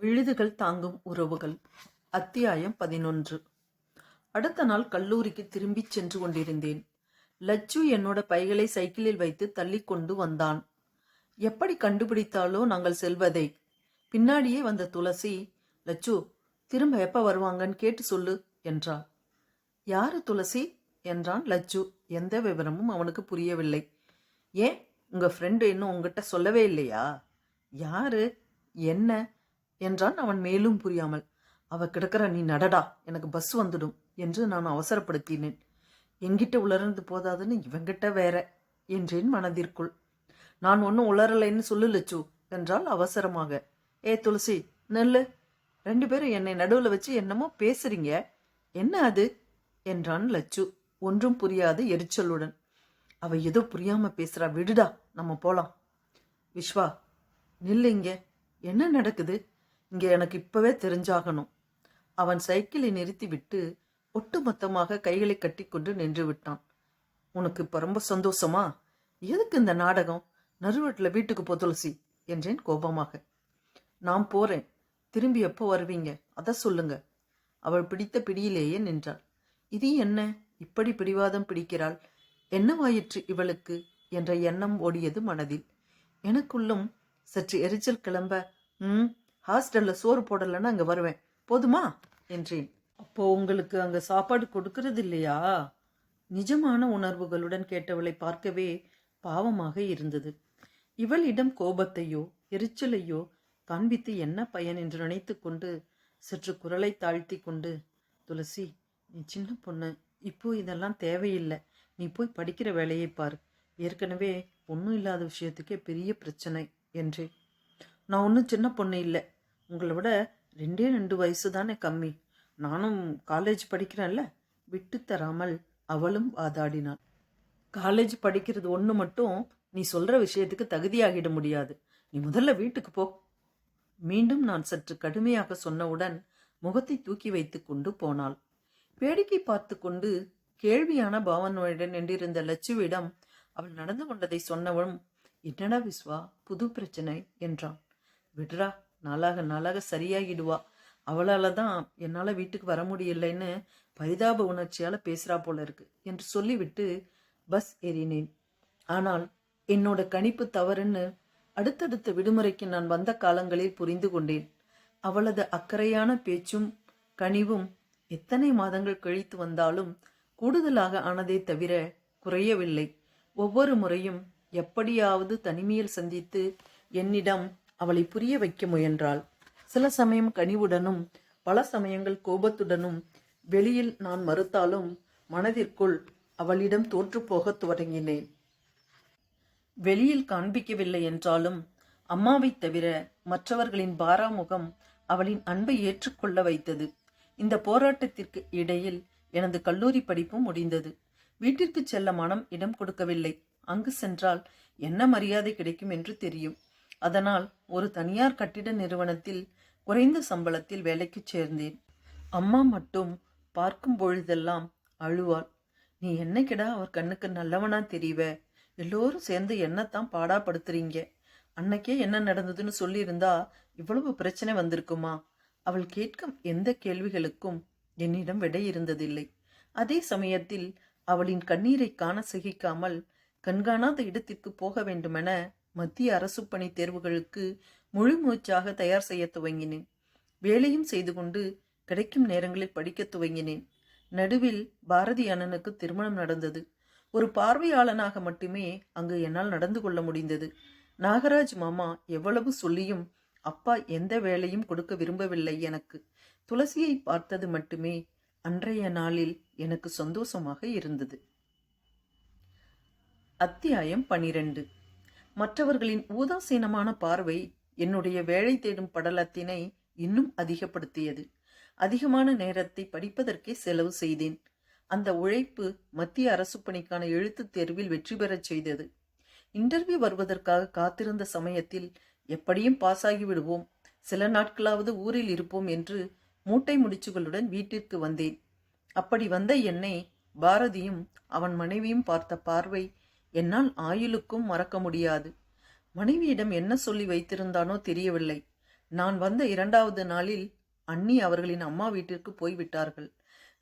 விழுதுகள் தாங்கும் உறவுகள். அத்தியாயம் 11. அடுத்த நாள் கல்லூரிக்கு திரும்பிச் சென்று கொண்டிருந்தேன். லச்சு என்னோட பைகளை சைக்கிளில் வைத்து தள்ளி கொண்டு வந்தான். எப்படி கண்டுபிடித்தாலோ நாங்கள் செல்வதை. பின்னாடியே வந்த துளசி, லச்சு திரும்ப எப்ப வருவாங்கன்னு கேட்டு சொல்லு என்றாள். யாரு துளசி என்றான் லச்சு. எந்த விவரமும் அவனுக்கு புரியவில்லை. ஏன், உங்க ஃப்ரெண்டு இன்னும் உங்ககிட்ட சொல்லவே இல்லையா? யாரு, என்ன என்றான் அவன் மேலும் புரியாமல். அவ கிடக்கிற, நீ நடடா, எனக்கு பஸ் வந்துடும் என்று நான் அவசரப்படுத்தினேன். என்கிட்ட உளர்ந்து போதாதுன்னு இவங்கிட்ட வேற என்றேன் மனதிற்குள். நான் ஒன்னும் உளரலைன்னு சொல்லு லச்சு என்றால் அவசரமாக. ஏ துளசி, நெல்லு, 2 பேரும் என்னை நடுவில் வச்சு என்னமோ பேசுறீங்க, என்ன அது என்றான் லச்சு ஒன்றும் புரியாத எரிச்சலுடன். அவ ஏதோ புரியாம பேசுறா, விடுடா, நம்ம போலாம். விஸ்வா, நில்லு, இங்க என்ன நடக்குது? இங்க எனக்கு இப்பவே தெரிஞ்சாகணும். அவன் சைக்கிளை நிறுத்திவிட்டு ஒட்டுமொத்தமாக கைகளை கட்டி கொண்டு நின்று விட்டான். உனக்கு இப்ப ரொம்ப சந்தோஷமா? எதுக்கு இந்த நாடகம்? நறுவட்டில் வீட்டுக்கு போ துளசி என்றேன் கோபமாக. நான் போறேன், திரும்பி எப்போ வருவீங்க அத சொல்லுங்க. அவள் பிடித்த பிடியிலேயே நின்றாள். இது என்ன இப்படி பிடிவாதம் பிடிக்கிறாள்? என்னவாயிற்று இவளுக்கு என்ற எண்ணம் ஓடியது மனதில். எனக்குள்ளும் சற்று எரிச்சல் கிளம்ப, ஹாஸ்டல்ல சோறு போடலன்னா அங்க வருவேன், போதுமா என்றேன். அப்போ உங்களுக்கு அங்க சாப்பாடு கொடுக்கறது இல்லையா? நிஜமான உணர்வுகளுடன் கேட்டவளை பார்க்கவே பாவமாக இருந்தது. இவளிடம் கோபத்தையோ எரிச்சலையோ காண்பித்து என்ன பயன் என்று நினைத்து கொண்டு சற்று குரலை தாழ்த்தி கொண்டு, துளசி, நீ சின்ன பொண்ணு, இப்போ இதெல்லாம் தேவையில்லை, நீ போய் படிக்கிற வேலையை பார், ஏற்கனவே ஒன்றும் இல்லாத விஷயத்துக்கே பெரிய பிரச்சனை என்றேன். நான் ஒன்றும் சின்ன பொண்ணு இல்லை, உங்களை விட 2 வயசு தானே கம்மி, நானும் காலேஜ் படிக்கிறேன்ல, விட்டு தராமல் அவளும் வாதாடினாள். காலேஜ் படிக்கிறது ஒன்று மட்டும் நீ சொல்ற விஷயத்துக்கு தகுதியாகிட முடியாது, நீ முதல்ல வீட்டுக்கு போ. மீண்டும் நான் சற்று கடுமையாக சொன்னவுடன் முகத்தை தூக்கி வைத்து கொண்டு போனாள். வேடிக்கை பார்த்து கொண்டு கேள்வியான பாவனையுடன் நின்றிருந்த லட்சுவிடம் அவள் நடந்து கொண்டதை சொன்னவளும், என்னடா விஸ்வா, புது பிரச்சனை என்றான். விடுறா, நாளாக நாளாக சரியாகிடுவா, அவளால தான் என்னால வீட்டுக்கு வர முடியலைன்னு பரிதாப உணர்ச்சியால பேசுறா போல இருக்கு என்று சொல்லிவிட்டு பஸ் ஏறினேன். ஆனால் என்னோட கணிப்பு தவறுன்னு அடுத்தடுத்த விடுமுறைக்கு நான் வந்த காலங்களில் புரிந்து கொண்டேன். அவளது அக்கறையான பேச்சும் கனிவும் எத்தனை மாதங்கள் கழித்து வந்தாலும் கூடுதலாக ஆனதே தவிர குறையவில்லை. ஒவ்வொரு முறையும் எப்படியாவது தனிமையில் சந்தித்து என்னிடம் அவளை புரிய வைக்க முயன்றாள். சில சமயம் கனிவுடனும் பல சமயங்கள் கோபத்துடனும். வெளியில் நான் மறுத்தாலும் மனதிற்குள் அவளிடம் தோற்று போக தொடங்கினேன். வெளியில் காண்பிக்கவில்லை என்றாலும் அம்மாவை தவிர மற்றவர்களின் பாராமுகம் அவளின் அன்பை ஏற்றுக்கொள்ள வைத்தது. இந்த போராட்டத்திற்கு இடையில் எனது கல்லூரி படிப்பும் முடிந்தது. வீட்டிற்கு செல்ல மனம் இடம் கொடுக்கவில்லை. அங்கு சென்றால் என்ன மரியாதை கிடைக்கும் என்று தெரியும். அதனால் ஒரு தனியார் கட்டிட நிறுவனத்தில் குறைந்த சம்பளத்தில் வேலைக்கு சேர்ந்தேன். அம்மா மட்டும் பார்க்கும் பொழுதெல்லாம் அழுவாள். நீ என்னைக்கிடா அவர் கண்ணுக்கு நல்லவனா தெரிவ? எல்லோரும் சேர்ந்து என்னத்தான் பாடாப்படுத்துறீங்க. அன்னைக்கே என்ன நடந்ததுன்னு சொல்லியிருந்தா இவ்வளவு பிரச்சனை வந்திருக்குமா? அவள் கேட்கும் எந்த கேள்விகளுக்கும் என்னிடம் விடை இருந்ததில்லை. அதே சமயத்தில் அவளின் கண்ணீரை காண சகிக்காமல் கண்காணாத இடத்திற்கு போக வேண்டுமென மத்திய அரசு பணி தேர்வுகளுக்கு முழு மூச்சாக தயார் செய்ய துவங்கினேன். வேலையும் செய்து கொண்டு கிடைக்கும் நேரங்களில் படிக்க துவங்கினேன். நடுவில் பாரதி அண்ணனுக்கு திருமணம் நடந்தது. ஒரு பார்வையாளனாக மட்டுமே அங்கு என்னால் நடந்து கொள்ள முடிந்தது. நாகராஜ் மாமா எவ்வளவு சொல்லியும் அப்பா எந்த வேலையும் கொடுக்க விரும்பவில்லை எனக்கு. துளசியை பார்த்தது மட்டுமே அன்றைய நாளில் எனக்கு சந்தோஷமாக இருந்தது. அத்தியாயம் 12. மற்றவர்களின் ஊதாசீனமான பார்வை என்னுடைய வேலை தேடும் படலத்தினை இன்னும் அதிகப்படுத்தியது. அதிகமான நேரத்தை படிப்பதற்கே செலவு செய்தேன். அந்த உழைப்பு மத்திய அரசு பணிக்கான எழுத்துத் தேர்வில் வெற்றி பெறச் செய்தது. இன்டர்வியூ வருவதற்காக காத்திருந்த சமயத்தில் எப்படியும் பாஸ் ஆகி விடுவோம், சில நாட்களாவது ஊரில் இருப்போம் என்று மூட்டை முடிச்சுகளுடன் வீட்டிற்கு வந்தேன். அப்படி வந்த என்னை பாரதியும் அவன் மனைவியும் பார்த்த பார்வை என்னால் ஆயுளுக்கும் மறக்க முடியாது. மனைவியிடம் என்ன சொல்லி வைத்திருந்தானோ தெரியவில்லை. நான் வந்த 2வது நாளில் அண்ணி அவர்களின் அம்மா வீட்டிற்கு போய்விட்டார்கள்.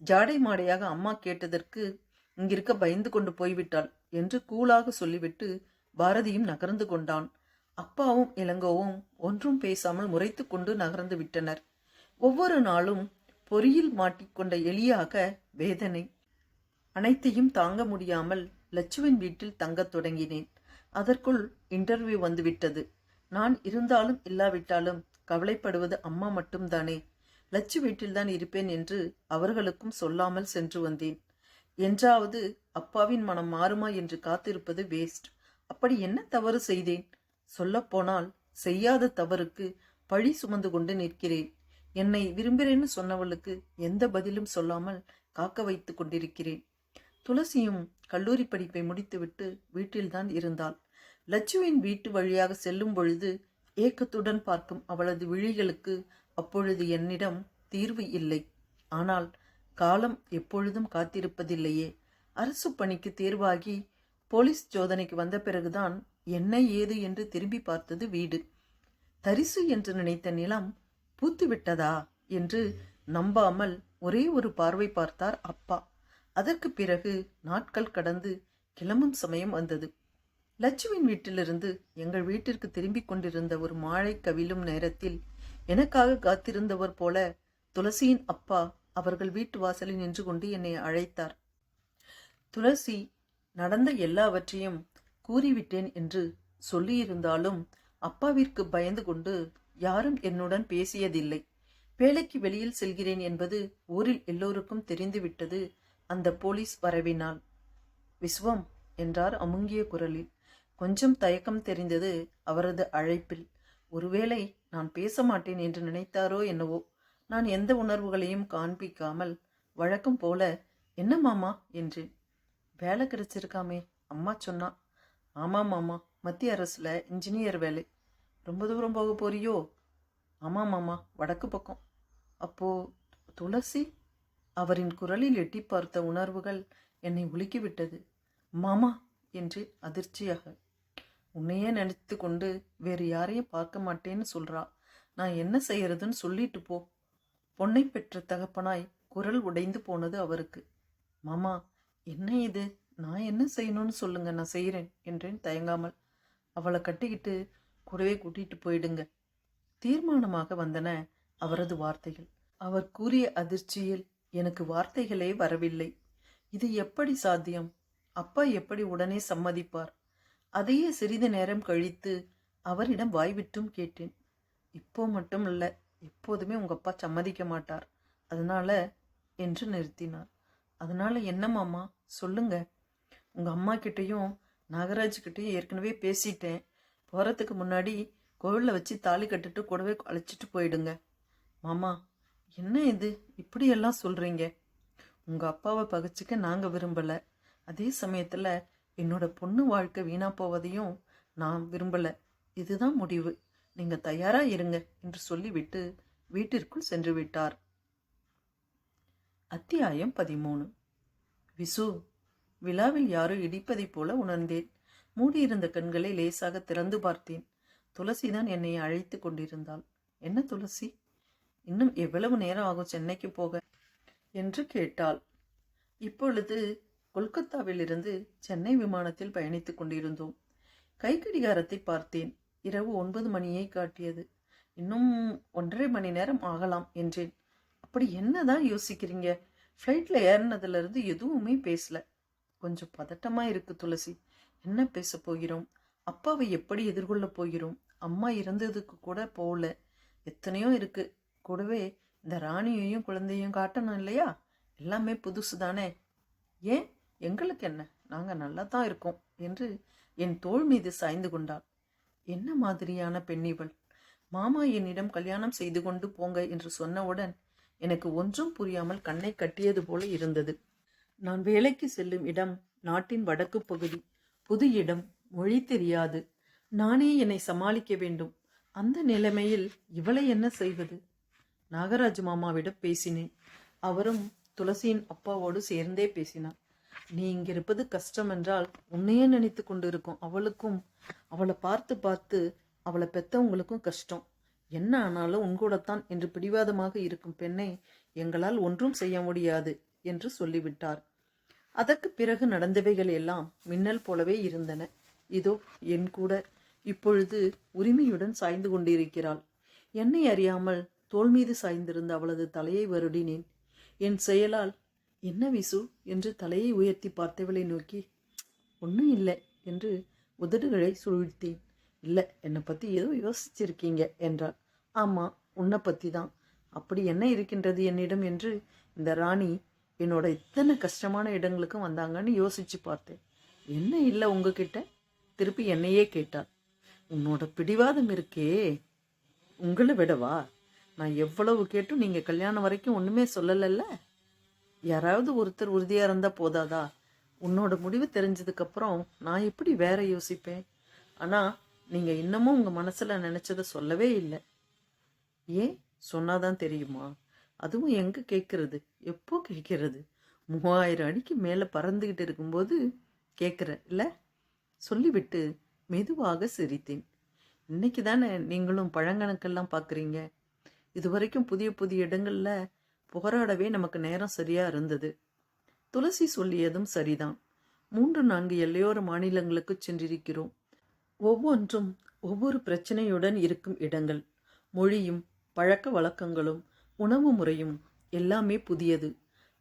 ஜாடை மாடையாக அம்மா கேட்டதற்கு இங்கிருக்க பயந்து கொண்டு போய்விட்டாள் என்று கூலாக சொல்லிவிட்டு பாரதியும் நகர்ந்து கொண்டான். அப்பாவும் இளங்கோவும் ஒன்றும் பேசாமல் முறைத்து கொண்டு நகர்ந்து விட்டனர். ஒவ்வொரு நாளும் பொறியில் மாட்டிக்கொண்ட எலியாக வேதனை. அனைத்தையும் தாங்க முடியாமல் லட்சுவின் வீட்டில் தங்கத் தொடங்கினேன். அதற்குள் இன்டர்வியூ வந்துவிட்டது. நான் இருந்தாலும் இல்லாவிட்டாலும் கவலைப்படுவது அம்மா மட்டும்தானே. லட்சு வீட்டில்தான் இருப்பேன் என்று அவர்களுக்கும் சொல்லாமல் சென்று வந்தேன். என்றாவது அப்பாவின் மனம் மாறுமா என்று காத்திருப்பது வேஸ்ட். அப்படி என்ன தவறு செய்தேன்? சொல்லப்போனால் செய்யாத தவறுக்கு பழி சுமந்து கொண்டு நிற்கிறேன். என்னை விரும்புகிறேன்னு சொன்னவளுக்கு எந்த பதிலும் சொல்லாமல் காக்க வைத்து கொண்டிருக்கிறேன். துளசியும் கல்லூரி படிப்பை முடித்துவிட்டு வீட்டில்தான் இருந்தாள். லட்சுவின் வீட்டு வழியாக செல்லும் பொழுது ஏக்கத்துடன் பார்க்கும் அவளது விழிகளுக்கு அப்பொழுது என்னிடம் தீர்வு இல்லை. ஆனால் காலம் எப்பொழுதும் காத்திருப்பதில்லையே. அரசு பணிக்கு தேர்வாகி போலீஸ் சோதனைக்கு வந்த பிறகுதான் என்ன ஏது என்று திரும்பி பார்த்தது வீடு. தரிசு என்று நினைத்த நிலம் பூத்துவிட்டதா என்று நம்பாமல் ஒரே ஒரு பார்வை பார்த்தார் அப்பா. அதற்கு பிறகு நாட்கள் கடந்து கிளம்பும் சமயம் வந்தது. லட்சுவின் வீட்டிலிருந்து எங்கள் வீட்டிற்கு திரும்பிக் கொண்டிருந்த ஒரு மாழை கவிழும் நேரத்தில் எனக்காக காத்திருந்தவர் போல துளசியின் அப்பா அவர்கள் வீட்டு வாசலில் நின்று கொண்டு என்னை அழைத்தார். துளசி நடந்த எல்லாவற்றையும் கூறிவிட்டேன் என்று சொல்லியிருந்தாலும் அப்பாவிற்கு பயந்து கொண்டு யாரும் என்னுடன் பேசியதில்லை. வேலைக்கு வெளியில் செல்கிறேன் என்பது ஊரில் எல்லோருக்கும் தெரிந்துவிட்டது. அந்த போலீஸ் வரவினாள். விஸ்வம் என்றார் அமுங்கிய குரலில். கொஞ்சம் தயக்கம் தெரிந்தது அவரது அழைப்பில். ஒருவேளை நான் பேச மாட்டேன் என்று நினைத்தாரோ என்னவோ. நான் எந்த உணர்வுகளையும் காண்பிக்காமல் வழக்கம் போல என்ன மாமா என்றேன். வேலை கிடைச்சிருக்காமே, அம்மா சொன்னா. ஆமாம் மாமா, மத்திய அரசுல இன்ஜினியர் வேலை. ரொம்ப தூரம் போக போறியோ? ஆமாம் மாமா, வடக்கு பக்கம். அப்போ துளசி? அவரின் குரலில் எட்டி பார்த்த உணர்வுகள் என்னை உலுக்கிவிட்டது. மாமா என்று அதிர்ச்சியாக. உன்னையே நினைத்து கொண்டு வேறு யாரையும் பார்க்க மாட்டேன்னு சொல்றா. நான் என்ன செய்யறதுன்னு சொல்லிட்டு போ. பொன்னை பெற்ற தகப்பனாய் குரல் உடைந்து போனது அவருக்கு. மாமா, என்ன இது? நான் என்ன செய்யணும்னு சொல்லுங்க, நான் செய்கிறேன் என்றேன் தயங்காமல். அவளை கட்டிக்கிட்டு கூடவே கூட்டிட்டு போயிடுங்க. தீர்மானமாக வந்தன அவரது வார்த்தைகள். அவர் கூறிய அதிர்ச்சியில் எனக்கு வார்த்தைகளே வரவில்லை. இது எப்படி சாத்தியம்? அப்பா எப்படி உடனே சம்மதிப்பார்? அதையே சிறிது நேரம் கழித்து அவரிடம் வாய்விட்டும் கேட்டேன். இப்போ மட்டும் இல்லை, எப்போதுமே உங்க அப்பா சம்மதிக்க மாட்டார், அதனால என்று நிறுத்தினார். அதனால என்ன மாமா, சொல்லுங்க. உங்க அம்மா கிட்டையும் நாகராஜ் கிட்டையும் ஏற்கனவே பேசிட்டேன். போறதுக்கு முன்னாடி கோவிலில் வச்சு தாலி கட்டிட்டு கூடவே அழைச்சிட்டு போயிடுங்க. மாமா, என்ன இது இப்படியெல்லாம் சொல்றீங்க? உங்க அப்பாவை பகைச்சிக்க நாங்க விரும்பல. அதே சமயத்துல என்னோட பொண்ணு வாழ்க்கை வீணா போவதையும் நான் விரும்பல. இதுதான் முடிவு. நீங்க தயாரா இருங்க என்று சொல்லிவிட்டு வீட்டிற்குள் சென்று விட்டார். அத்தியாயம் 13. விசு. விழாவில் யாரோ இடிப்பதைப் போல உணர்ந்தேன். மூடியிருந்த கண்களை லேசாக திறந்து பார்த்தேன். துளசிதான் என்னை அழைத்து கொண்டிருந்தாள். என்ன துளசி, இன்னும் எவ்வளவு நேரம் ஆகும் சென்னைக்கு போக என்று கேட்டாள். இப்பொழுது கொல்கத்தாவிலிருந்து சென்னை விமானத்தில் பயணித்துக் கொண்டிருந்தோம். கை கடிகாரத்தை பார்த்தேன். இரவு 9 மணியை காட்டியது. இன்னும் 1.5 மணி நேரம் ஆகலாம் என்றேன். அப்படி என்னதான் யோசிக்கிறீங்க? ஃப்ளைட்ல ஏறினதுலேருந்து எதுவுமே பேசல. கொஞ்சம் பதட்டமா இருக்கு துளசி. என்ன பேச போகிறோம்? அப்பாவை எப்படி எதிர்கொள்ள போகிறோம்? அம்மா இறந்ததுக்கு கூட போகல. எத்தனையோ இருக்கு. கூடவே இந்த ராணியையும் குழந்தையும் காட்டணும் இல்லையா? எல்லாமே புதுசு தானே. ஏன், எங்களுக்கு என்ன, நாங்க நல்லா தான் இருக்கோம் என்று என் தோள் மீது சாய்ந்து கொண்டாள். என்ன மாதிரியான பெண் இவள்? மாமா என்னிடம் கல்யாணம் செய்து கொண்டு போங்க என்று சொன்னவுடன் எனக்கு ஒன்றும் புரியாமல் கண்ணை கட்டியது போல இருந்தது. நான் வேலைக்கு செல்லும் இடம் நாட்டின் வடக்கு பகுதி. புது இடம், மொழி தெரியாது. நானே என்னை சமாளிக்க வேண்டும். அந்த நிலைமையில் இவளை என்ன செய்வது? நாகராஜ் மாமாவிடம் பேசினேன். அவரும் துளசியின் அப்பாவோடு சேர்ந்தே பேசினார். நீ இங்கிருப்பது கஷ்டம் என்றால் உன்னையே நினைத்து கொண்டு இருக்கும் அவளுக்கும், அவளை பார்த்து பார்த்து அவளை பெத்தவங்களுக்கும் கஷ்டம். என்ன ஆனாலும் உன்கூடத்தான் என்று பிடிவாதமாக இருக்கும் பெண்ணை எங்களால் ஒன்றும் செய்ய முடியாது என்று சொல்லிவிட்டார். அதற்கு பிறகு நடந்தவைகள் எல்லாம் மின்னல் போலவே இருந்தன. இதோ என் கூட இப்பொழுது உரிமையுடன் சாய்ந்து கொண்டிருக்கிறாள். என்னை அறியாமல் தோள் மீது சாய்ந்திருந்த அவளது தலையை வருடினேன். என் செயலால் என்ன விசு என்று தலையை உயர்த்தி பார்த்தவளை நோக்கி ஒன்றும் இல்லை என்று உதடுகளை சுழித்தேன். இல்லை, என்னை பற்றி ஏதோ யோசிச்சிருக்கீங்க என்றாள். ஆமாம், உன்னை பற்றி தான். அப்படி என்ன இருக்கின்றது என்னிடம் என்று இந்த ராணி என்னோட இத்தனை கஷ்டமான இடங்களுக்கும் வந்தாங்கன்னு யோசிச்சு பார்த்தேன். என்ன இல்லை உங்ககிட்ட? திருப்பி என்னையே கேட்டாள். உன்னோட பிடிவாதம் இருக்கே, உங்களை விடவா? நான் எவ்வளவு கேட்டும் நீங்கள் கல்யாணம் வரைக்கும் ஒன்றுமே சொல்லலைல்ல. யாராவது ஒருத்தர் உறுதியாக இருந்தால் போதாதா? உன்னோட முடிவு தெரிஞ்சதுக்கப்புறம் நான் எப்படி வேற யோசிப்பேன்? ஆனால் நீங்கள் இன்னமும் உங்கள் மனசில் நினச்சதை சொல்லவே இல்லை. ஏன் சொன்னாதான் தெரியுமா? அதுவும் எங்கே கேட்கறது? எப்போ கேட்கறது? 3000 அடிக்கு மேலே பறந்துக்கிட்டு இருக்கும்போது கேட்குற இல்லை? சொல்லிவிட்டு மெதுவாக சிரித்தேன். இன்னைக்கு தானே நீங்களும் பழங்கணக்கெல்லாம் பார்க்குறீங்க. இதுவரைக்கும் புதிய புதிய இடங்களில் போராடவே நமக்கு நேரம் சரியாக இருந்தது. துளசி சொல்லியதும் சரிதான். 3-4 எல்லையோர மாநிலங்களுக்கு சென்றிருக்கிறோம். ஒவ்வொன்றும் ஒவ்வொரு பிரச்சனையுடன் இருக்கும் இடங்கள். மொழியும் பழக்க வழக்கங்களும் உணவு முறையும் எல்லாமே புதியது.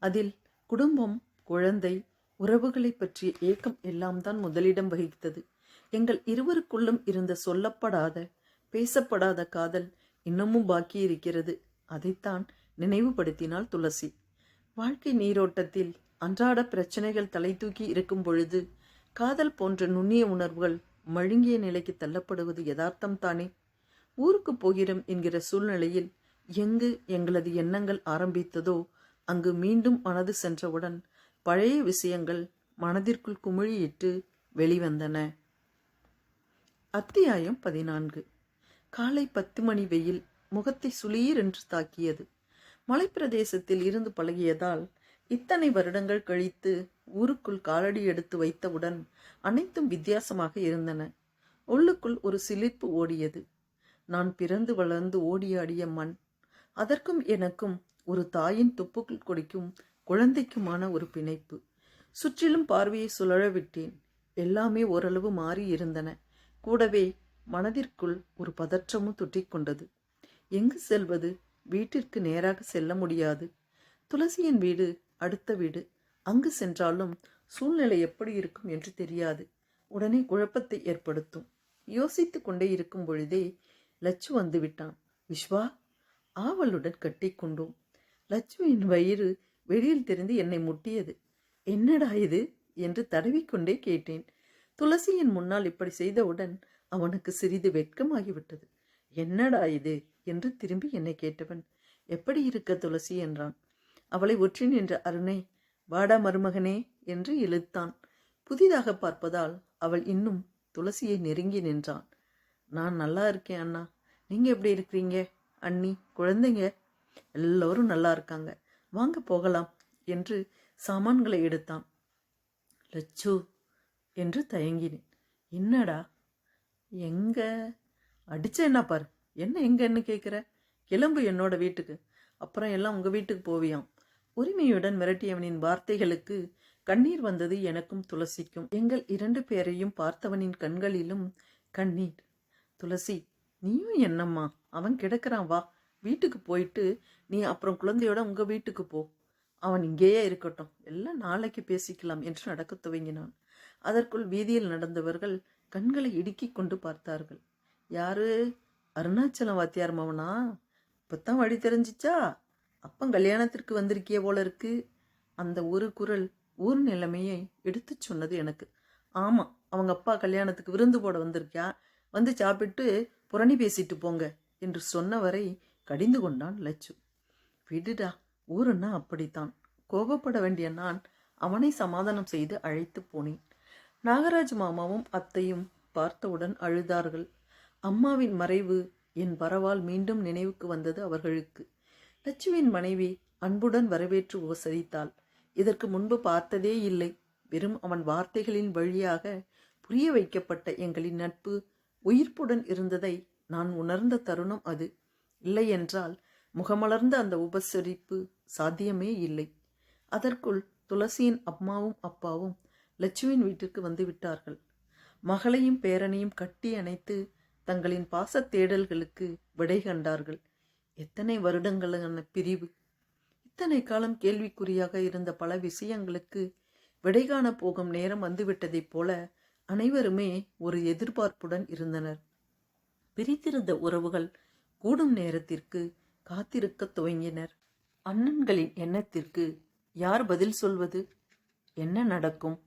அதில் குடும்பம், குழந்தை, உறவுகளை பற்றிய ஏக்கம் எல்லாம் தான் முதலிடம் வகித்தது. எங்கள் இருவருக்குள்ளும் இருந்த சொல்லப்படாத பேசப்படாத காதல் இன்னமும் பாக்கி இருக்கிறது. அதைத்தான் நினைவுபடுத்தினாள் துளசி. வாழ்க்கை நீரோட்டத்தில் அன்றாட பிரச்சனைகள் தலை தூக்கி இருக்கும் பொழுது காதல் போன்ற நுண்ணிய உணர்வுகள் மழுங்கிய நிலைக்கு தள்ளப்படுவது யதார்த்தம் தானே. ஊருக்கு போகிறோம் என்கிற சூழ்நிலையில் எங்கு எங்களது எண்ணங்கள் ஆரம்பித்ததோ அங்கு மீண்டும் மனது சென்றவுடன் பழைய விஷயங்கள் மனதிற்குள் குமிழியிட்டு வெளிவந்தன. அத்தியாயம் 14. காலை 10 மணி வெயில் முகத்தை சுளீர் என்று தாக்கியது. மலைப்பிரதேசத்தில் இருந்து பழகியதால் இத்தனை வருடங்கள் கழித்து ஊருக்குள் காலடி எடுத்து வைத்தவுடன் அனைத்தும் வித்தியாசமாக இருந்தன. உள்ளுக்குள் ஒரு சிலிர்ப்பு ஓடியது. நான் பிறந்து வளர்ந்து ஓடியாடிய மண், அதற்கும் எனக்கும் ஒரு தாயின் துப்புக்குள் கொடிக்கும் குழந்தைக்குமான ஒரு பிணைப்பு. சுற்றிலும் பார்வையை சுழல விட்டேன். எல்லாமே ஓரளவு மாறி இருந்தன. கூடவே மனதிற்குள் ஒரு பதற்றமும் தொற்றிக்கொண்டது. எங்கு செல்வது? வீட்டிற்கு நேராக செல்ல முடியாது. துளசியின் வீடு அடுத்த வீடு. அங்கு சென்றாலும் சூழ்நிலை எப்படி இருக்கும் என்று தெரியாது. உடனே குழப்பத்தை ஏற்படுத்தும். யோசித்து கொண்டே இருக்கும் பொழுதே லட்சு வந்து விட்டான். விஸ்வா, ஆவலுடன் கட்டி கொண்டோம். லட்சுவின் வயிறு வெளியில் தெரிந்து என்னை முட்டியது. என்னடா இது என்று தடவிக்கொண்டே கேட்டேன். துளசியின் முன்னால் இப்படி செய்தவுடன் அவனுக்கு சிறிது வெட்கமாகிவிட்டது. என்னடா இது என்று திரும்பி என்னை கேட்டவன், எப்படி இருக்க துளசி என்றான். அவளை ஒற்றி நின்ற அருணை, வாடா மருமகனே என்று இழுத்தான். புதிதாக பார்ப்பதால் அவள் இன்னும் துளசியை நெருங்கி நின்றான். நான் நல்லா இருக்கேன் அண்ணா, நீங்க எப்படி இருக்கிறீங்க? அண்ணி, குழந்தைங்க எல்லோரும் நல்லா இருக்காங்க, வாங்க போகலாம் என்று சாமான்களை எடுத்தான். லட்சு என்று தயங்கினேன். என்னடா? எங்க அடிச்ச என்ன பாரு, என்ன எங்கன்னு கேட்குற? கிளம்பு என்னோட வீட்டுக்கு, அப்புறம் எல்லாம் உங்க வீட்டுக்கு போவியாம். உரிமையுடன் மிரட்டியவனின் வார்த்தைகளுக்கு கண்ணீர் வந்தது எனக்கும் துளசிக்கும். எங்கள் 2 பேரையும் பார்த்தவனின் கண்களிலும் கண்ணீர். துளசி, நீயும் என்னம்மா, அவன் கிடக்கிறான், வா வீட்டுக்கு போயிட்டு நீ அப்புறம் குழந்தையோட உங்க வீட்டுக்கு போ. அவன் இங்கேயே இருக்கட்டும், எல்லாம் நாளைக்கு பேசிக்கலாம் என்று நடக்க துவங்கினான். அதற்குள் வீதியில் நடந்தவர்கள் கண்களை இடுக்கிக் கொண்டு பார்த்தார்கள். யாரு? அருணாச்சலம் வாத்தியார் மவனா? இப்பத்தான் வழி தெரிஞ்சிச்சா? அப்பன் கல்யாணத்திற்கு வந்திருக்கிய போல இருக்கு. அந்த ஒரு குரல் ஊர் நிலைமையை எடுத்து சொன்னது எனக்கு. ஆமா, அவங்க அப்பா கல்யாணத்துக்கு விருந்து போட வந்திருக்கியா, வந்து சாப்பிட்டு புரணி பேசிட்டு போங்க என்று சொன்னவரை கடிந்து கொண்டான் லட்சு. விடுடா, ஊருன்னா அப்படித்தான். கோபப்பட வேண்டிய நான் அவனை சமாதானம் செய்து அழைத்து போனேன். நாகராஜ் மாமாவும் அத்தையும் பார்த்தவுடன் அழுதார்கள். அம்மாவின் மறைவு என் வரவால் மீண்டும் நினைவுக்கு வந்தது அவர்களுக்கு. லட்சுவின் மனைவி அன்புடன் வரவேற்று உபசரித்தாள். இதற்கு முன்பு பார்த்ததே இல்லை. வெறும் அவன் வார்த்தைகளின் வழியாக புரிய வைக்கப்பட்ட எங்களின் நட்பு உயிர்ப்புடன் இருந்ததை நான் உணர்ந்த தருணம் அது. இல்லை என்றால் முகமலர்ந்த அந்த உபசரிப்பு சாத்தியமே இல்லை. அதற்குள் துளசியின் அம்மாவும் அப்பாவும் லட்சுவின் வீட்டிற்கு வந்து விட்டார்கள். மகளையும் பேரனையும் கட்டி அணைத்து தங்களின் பாசத் தேடல்களுக்கு விடை கண்டார்கள். எத்தனை வருடங்களான பிரிவு! இத்தனை காலம் கேள்விக்குறியாக இருந்த பல விஷயங்களுக்கு விடை காண போகும் நேரம் வந்துவிட்டதைப் போல அனைவருமே ஒரு எதிர்பார்ப்புடன் இருந்தனர். பிரித்திருந்த உறவுகள் கூடும் நேரத்திற்கு காத்திருக்க துவங்கினர். அண்ணன்களின் எண்ணத்திற்கு யார் பதில் சொல்வது? என்ன நடக்கும்?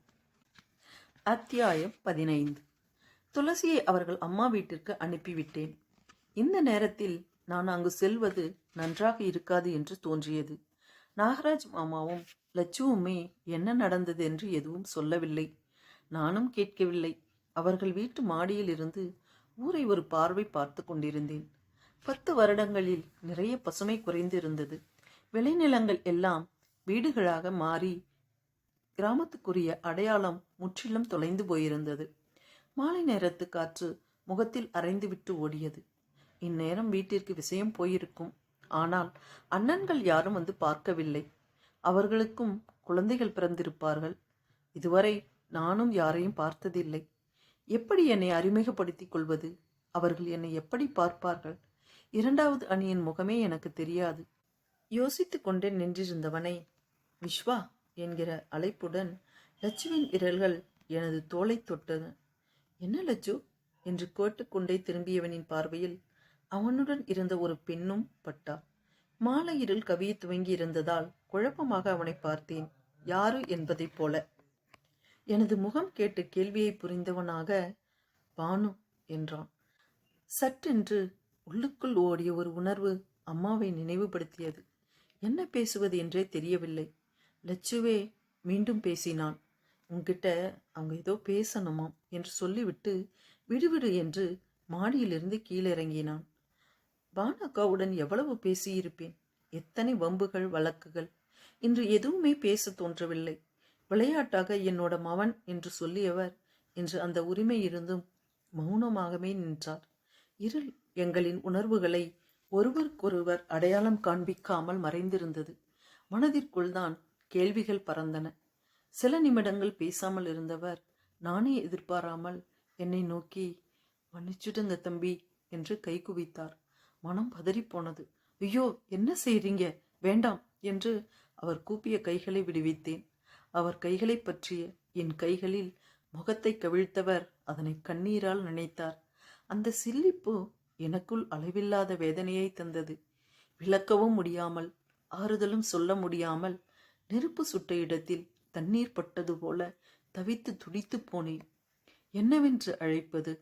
அத்தியாயம் 15. துளசியை அவர்கள் அம்மா வீட்டிற்கு அனுப்பிவிட்டேன். இந்த நேரத்தில் நான் அங்கு செல்வது நன்றாக இருக்காது என்று தோன்றியது. நாகராஜ் மாமாவும் லட்சுவுமே என்ன நடந்தது என்று எதுவும் சொல்லவில்லை. நானும் கேட்கவில்லை. அவர்கள் வீட்டு மாடியில் இருந்து ஊரை ஒரு பார்வை பார்த்து கொண்டிருந்தேன். 10 வருடங்களில் நிறைய பசுமை குறைந்திருந்தது. விளைநிலங்கள் எல்லாம் வீடுகளாக மாறி கிராமத்துக்குரிய அடையாளம் முற்றிலும் தொலைந்து போயிருந்தது. மாலை நேரத்து காற்று முகத்தில் அரைந்துவிட்டு ஓடியது. இந்நேரம் வீட்டிற்கு விஷயம் போயிருக்கும். ஆனால் அண்ணன்கள் யாரும் வந்து பார்க்கவில்லை. அவர்களுக்கும் குழந்தைகள் பிறந்திருப்பார்கள். இதுவரை நானும் யாரையும் பார்த்ததில்லை. எப்படி என்னை அறிமுகப்படுத்திக் கொள்வது? அவர்கள் என்னை எப்படி பார்ப்பார்கள்? 2வது அணியின் முகமே எனக்கு தெரியாது. யோசித்து கொண்டே நின்றிருந்தவனை விஸ்வா என்கிற அழைப்புடன் லட்சுவின் விரல்கள் எனது தோளை தொட்டன. என்ன லட்சு என்று கேட்டுக்கொண்டே திரும்பியவனின் பார்வையில் அவனுடன் இருந்த ஒரு பெண்ணும் பட்டா. மாலை இருள் கவிய துவங்கி இருந்ததால் குழப்பமாக அவனை பார்த்தேன். யாரு என்பதைப் போல. எனது முகம் கேட்டு கேள்வியை புரிந்தவனாக பானு என்றான். சட்டென்று உள்ளுக்குள் ஓடிய ஒரு உணர்வு அம்மாவை நினைவுபடுத்தியது. என்ன பேசுவது என்றே தெரியவில்லை. லட்சுவே மீண்டும் பேசினான். உன்கிட்ட அவங்க ஏதோ பேசணுமாம் என்று சொல்லிவிட்டு விடுவிடு என்று மாடியிலிருந்து கீழிறங்கினான். பானக்காவுடன் எவ்வளவு பேசியிருப்பேன். எத்தனை வம்புகள் வழக்குகள். இன்று எதுவுமே பேச தோன்றவில்லை. விளையாட்டாக என்னோட மவன் என்று சொல்லியவர் இன்று அந்த உரிமை இருந்தும் மௌனமாகவே நின்றார். இருள் எங்களின் உணர்வுகளை ஒருவருக்கொருவர் அடையாளம் காண்பிக்காமல் மறைந்திருந்தது. மனதிற்குள் தான் கேள்விகள் பறந்தன. சில நிமிடங்கள் பேசாமல் இருந்தவர் நானே எதிர்பாராமல் என்னை நோக்கி மன்னிச்சுடுங்க தம்பி என்று கை குவித்தார். மனம் பதறிப்போனது. ஐயோ, என்ன செய்றீங்க? வேண்டாம் என்று அவர் கூப்பிய கைகளை விடுவித்தேன். அவர் கைகளை பற்றிய என் கைகளில் முகத்தை கவிழ்த்தவர் அதனை கண்ணீரால் நினைத்தார். அந்த சில்லிப்பு எனக்குள் அளவில்லாத வேதனையை தந்தது. விளக்கவும் முடியாமல் ஆறுதலும் சொல்ல முடியாமல் நெருப்பு சுட்ட இடத்தில் தண்ணீர் பட்டது போல தவித்து துடித்து போனேன். என்னவென்று அழைப்பது?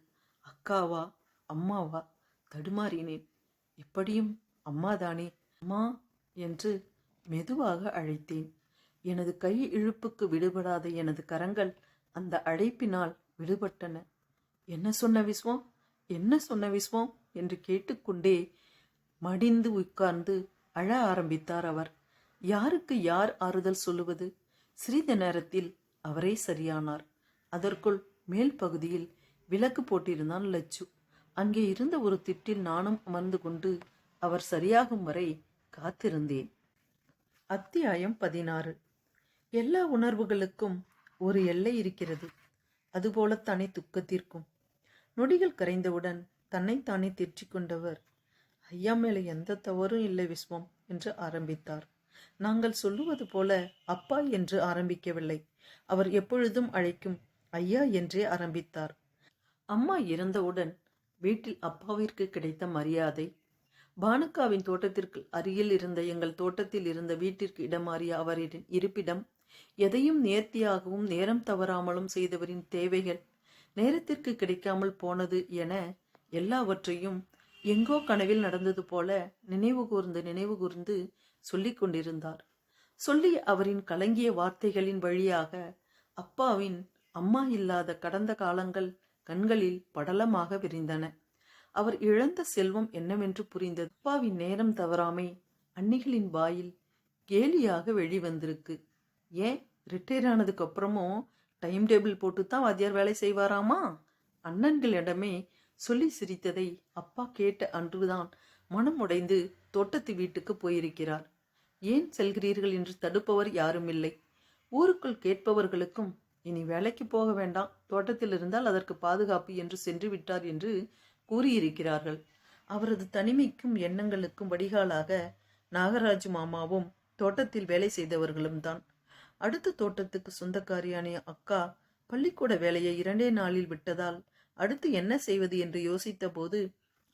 அக்காவா அம்மாவா? தடுமாறினேன். எப்படியும் அம்மாதானே. அம்மா என்று மெதுவாக அழைத்தேன். எனது கை இழுப்புக்கு விடுபடாத எனது கரங்கள் அந்த அழைப்பினால் விடுபட்டன. என்ன சொன்ன விஸ்வம்? என்ன சொன்ன விஸ்வம் என்று கேட்டுக்கொண்டே மடிந்து உட்கார்ந்து அழ ஆரம்பித்தார் அவர். யாருக்கு யார் ஆறுதல் சொல்லுவது? சிறிது நேரத்தில் அவரே சரியானார். அதற்குள் மேல் பகுதியில் விளக்கு போட்டிருந்தான் லட்சு. அங்கே இருந்த ஒரு திட்டில் நானும் அமர்ந்து கொண்டு அவர் சரியாகும் வரை காத்திருந்தேன். அத்தியாயம் 16. எல்லா உணர்வுகளுக்கும் ஒரு எல்லை இருக்கிறது. அதுபோலத்தானே துக்கத்திற்கும். நொடிகள் கரைந்தவுடன் தன்னைத்தானே தேற்றிக் கொண்டவர், ஐயா மேலே எந்த தவறும் இல்லை விஸ்வம் என்று ஆரம்பித்தார். நாங்கள் சொல்லுவது போல அப்பா என்று ஆரம்பிக்கவில்லை. அவர் எப்பொழுதும் அழைக்கும் ஐயா என்றே ஆரம்பித்தார். அம்மா இறந்தவுடன் வீட்டில் அப்பாவிற்கு கிடைத்த மரியாதை, பானுக்காவின் தோட்டத்திற்கு அருகில் இருந்த எங்கள் தோட்டத்தில் இருந்த வீட்டிற்கு இடமாறிய அவரின் இருப்பிடம், எதையும் நேர்த்தியாகவும் நேரம் தவறாமலும் செய்தவரின் தேவைகள், நேரத்திற்கு கிடைக்காமல் போனது என எல்லாவற்றையும் எங்கோ கனவில் நடந்தது போல நினைவு கூர்ந்து சொல்லிக் கொண்டிருந்தார். சொல்லி அவரின் கலங்கிய வார்த்தைகளின் வழியாக அப்பாவின் அம்மா இல்லாத கடந்த காலங்கள் கண்களில் படலமாக விரிந்தன. அவர் இழந்த செல்வம் என்னவென்று புரிந்தது. அப்பாவின் நேரம் தவறாமை அன்னிகளின் வாயில் கேலியாக வெளிவந்திருக்கு. ஏன் ரிட்டையர் ஆனதுக்கு அப்புறமும் டைம் டேபிள் போட்டு தான் வாத்தியார் வேலை செய்வாராமா? அண்ணன்களிடமே சொல்லி சிரித்ததை அப்பா கேட்ட அன்றுதான் மனம் உடைந்து தோட்டத்து வீட்டுக்கு போயிருக்கிறார். ஏன் செல்கிறீர்கள் என்று தடுப்பவர் யாரும் இல்லை. ஊருக்குள் கேட்பவர்களுக்கும் இனி வேலைக்கு போக வேண்டாம், தோட்டத்தில் இருந்தால் அதற்கு பாதுகாப்பு என்று சென்று விட்டார் என்று கூறியிருக்கிறார்கள். அவரது தனிமைக்கும் எண்ணங்களுக்கும் வடிகாலாக நாகராஜு மாமாவும் தோட்டத்தில் வேலை செய்தவர்களும் தான். அடுத்த தோட்டத்துக்கு சொந்தக்காரியான அக்கா பள்ளிக்கூட வேலையை 2 நாளில் விட்டதால் அடுத்து என்ன செய்வது என்று யோசித்த போது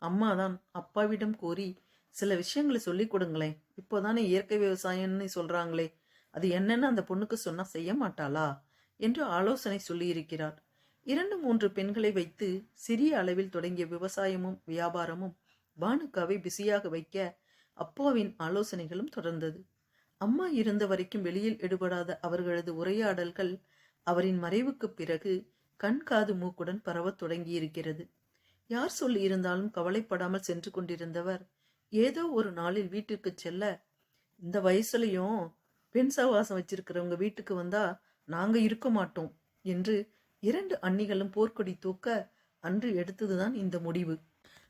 அம்மாதான் அப்பாவிடம் கோரி, சில விஷயங்களை சொல்லிக் கொடுங்களேன், இப்போதானே இயற்கை விவசாயம்னு சொல்றாங்களே, அது என்னன்னு அந்த பொண்ணுக்கு சொன்னா செய்ய மாட்டாளா என்று ஆலோசனை சொல்லியிருக்கிறார். 2-3 பெண்களை வைத்து சிறிய அளவில் தொடங்கிய விவசாயமும் வியாபாரமும் பானுக்காவை பிஸியாக வைக்க அப்பாவின் ஆலோசனைகளும் தொடர்ந்தது. அம்மா இருந்த வரைக்கும் வெளியில் எடுபடாத அவர்களது உரையாடல்கள் அவரின் மறைவுக்கு பிறகு கண் காது மூக்குடன் பரவத் தொடங்கியிருக்கிறது. யார் சொல்லி இருந்தாலும் கவலைப்படாமல் சென்று கொண்டிருந்தவர் ஏதோ ஒரு நாளில் வீட்டிற்கு செல்ல, இந்த வயசுலயும் பெண் சவாசம் வச்சிருக்கிறவங்க வீட்டுக்கு வந்தா நாங்க இருக்க மாட்டோம் என்று 2 அண்ணிகளும் போர்க்கொடி தூக்க அன்று எடுத்ததுதான் இந்த முடிவு.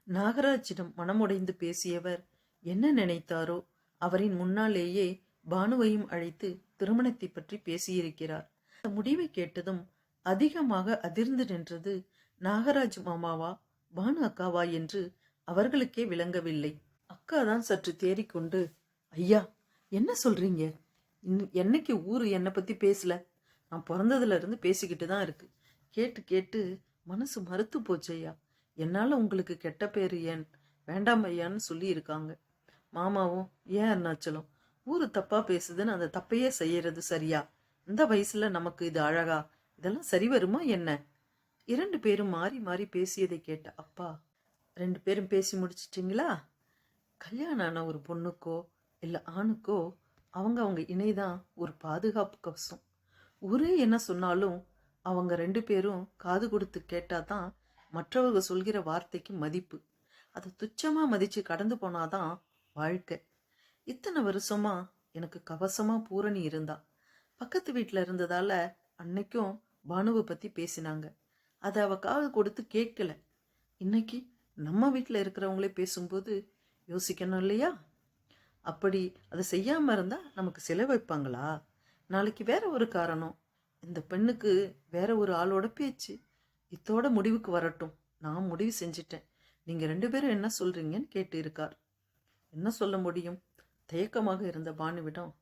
நாகராஜிடம் மனமுடைந்து பேசியவர் என்ன நினைத்தாரோ, அவரின் முன்னாலேயே பானுவையும் அழைத்து திருமணத்தை பற்றி பேசியிருக்கிறார். அந்த முடிவை கேட்டதும் அதிகமாக அதிர்ந்து நின்றது நாகராஜ் மாமாவா பானு அக்காவா என்று அவர்களுக்கே விளங்கவில்லை. அக்கா தான் சற்று தேறிக்கொண்டு, ஐயா என்ன சொல்றீங்க, என்னைக்கு ஊரு என்னை பத்தி பேசல, நான் பிறந்ததுல இருந்து பேசிக்கிட்டு தான் இருக்கு, கேட்டு கேட்டு மனசு மறுத்து போச்சு ஐயா, என்னால உங்களுக்கு கெட்ட பேரு ஏன் வேண்டாம் ஐயான்னு சொல்லி இருக்காங்க. மாமாவும், ஏன் அருணாச்சலம், ஊரு தப்பா பேசுதுன்னு அந்த தப்பையே செய்யறது சரியா, இந்த வயசுல நமக்கு இது அழகா, இதெல்லாம் சரி வருமா என்ன? 2 பேரும் மாறி மாறி பேசியதை கேட்ட அப்பா, 2 பேரும் பேசி முடிச்சிட்டிங்களா? கல்யாணம் ஆன ஒரு பொண்ணுக்கோ இல்லை ஆணுக்கோ அவங்க இணைதான் ஒரு பாதுகாப்பு கவசம். ஊரே என்ன சொன்னாலும் அவங்க 2 பேரும் காது கொடுத்து கேட்டாதான் மற்றவங்க சொல்கிற வார்த்தைக்கு மதிப்பு. அதை துச்சமா மதிச்சு கடந்து போனாதான் வாழ்க்கை. இத்தனை வருஷமா எனக்கு கவசமா பூரணி இருந்தா. பக்கத்து வீட்டில் இருந்ததால அன்னைக்கும் பானுவை பத்தி பேசினாங்க. அதை அவ காது கொடுத்து கேட்கல. இன்னைக்கு நம்ம வீட்டில் இருக்கிறவங்களே பேசும்போது யோசிக்கணும் இல்லையா? அப்படி அதை செய்யாம இருந்தா நமக்கு சிலை வைப்பாங்களா? நாளைக்கு வேற ஒரு காரணம், இந்த பெண்ணுக்கு வேற ஒரு ஆளோட பேச்சு, இத்தோட முடிவுக்கு வரட்டும், நான் முடிவு செஞ்சிட்டேன், நீங்க 2 பேரும் என்ன சொல்றீங்கன்னு கேட்டு இருக்கார். என்ன சொல்ல முடியும்? தயக்கமாக இருந்த பானுவிடம்,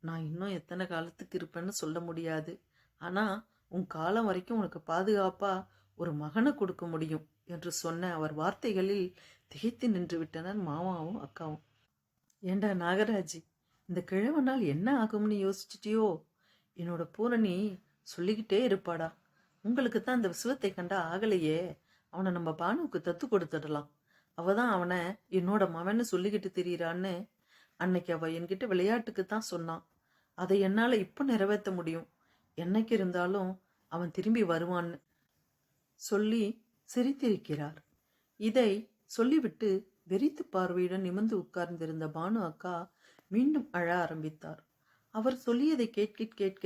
நான் இன்னும் எத்தனை காலத்துக்கு இருப்பேன்னு சொல்ல முடியாது, ஆனா உன் காலம் வரைக்கும் உனக்கு பாதுகாப்பா ஒரு மகனை கொடுக்க முடியும் என்று சொன்ன அவர் வார்த்தைகளில் திகைத்து நின்று விட்டனர் மாமாவும் அக்காவும். ஏண்டா நாகராஜி, இந்த கிழவனால் என்ன ஆகும்னு யோசிச்சிட்டியோ? என்னோட பூரணி சொல்லிக்கிட்டே இருப்பாடா, உங்களுக்கு தான் அந்த விசுவத்தை கண்டா ஆகலையே, அவனை நம்ம பானுவுக்கு தத்து கொடுத்துடலாம், அவதான் அவனை என்னோட மவன்னு சொல்லிக்கிட்டு திரியிறான்னு அன்னைக்கு அவ என்கிட்ட விளையாட்டுக்கு தான் சொன்னான். அதை என்னால இப்ப நிறைவேற்ற முடியும், என்னைக்கு இருந்தாலும் அவன் திரும்பி வருவான்னு சொல்லி சிரித்திருக்கிறார். இதை சொல்லிவிட்டு வெறித்து பார்வையுடன் நிமிர்ந்து உட்கார்ந்திருந்த பானு அக்கா மீண்டும் அழ ஆரம்பித்தார். அவர் சொல்லியதை கேட்க கேட்க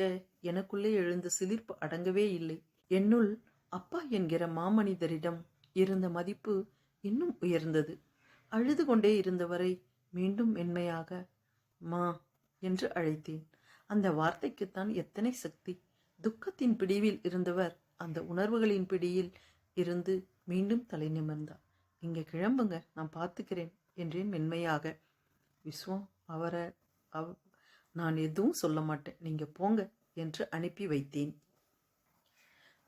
எனக்குள்ளே எழுந்த சிலிர்ப்பு அடங்கவே இல்லை. என்னுள் அப்பா என்கிற மாமனிதரிடம் இருந்த மதிப்பு இன்னும் உயர்ந்தது. அழுது கொண்டே இருந்தவரை மீண்டும் மென்மையாக மா என்று அழைத்தேன். அந்த வார்த்தைக்குத்தான் எத்தனை சக்தி! துக்கத்தின் பிடிவில் இருந்தவர் அந்த உணர்வுகளின் பிடியில் இருந்து மீண்டும் தலை நிமிர்ந்தார். நீங்க கிளம்புங்க, நான் பார்த்துக்கிறேன் என்றேன் மென்மையாக. விஸ்வம் நான் எதுவும் சொல்ல மாட்டேன், நீங்க போங்க என்று அனுப்பி வைத்தேன்.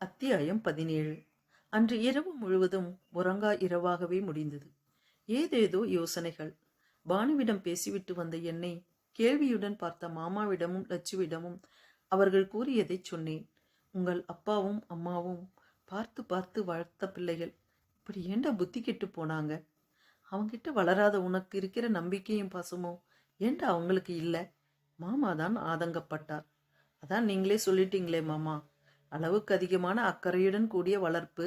அத்தியாயம் 17. அன்று இரவு முழுவதும் உறங்கா இரவாகவே முடிந்தது. ஏதேதோ யோசனைகள். பானுவிடம் பேசிவிட்டு வந்த என்னை கேள்வியுடன் பார்த்த மாமாவிடமும் லட்சுவிடமும் அவர்கள் கூறியதை சொன்னேன். உங்கள் அப்பாவும் அம்மாவும் பார்த்து பார்த்து வளர்த்த பிள்ளைகள், இப்படி ஏண்டா புத்தி கெட்டு போனாங்க? அவங்கிட்ட வளராத உனக்கு இருக்கிற நம்பிக்கையும் பாசமும் ஏண்டா அவங்களுக்கு இல்லை? மாமா தான் ஆதங்கப்பட்டார். அதான் நீங்களே சொல்லிட்டீங்களே மாமா, அளவுக்கு அதிகமான அக்கறையுடன் கூடிய வளர்ப்பு.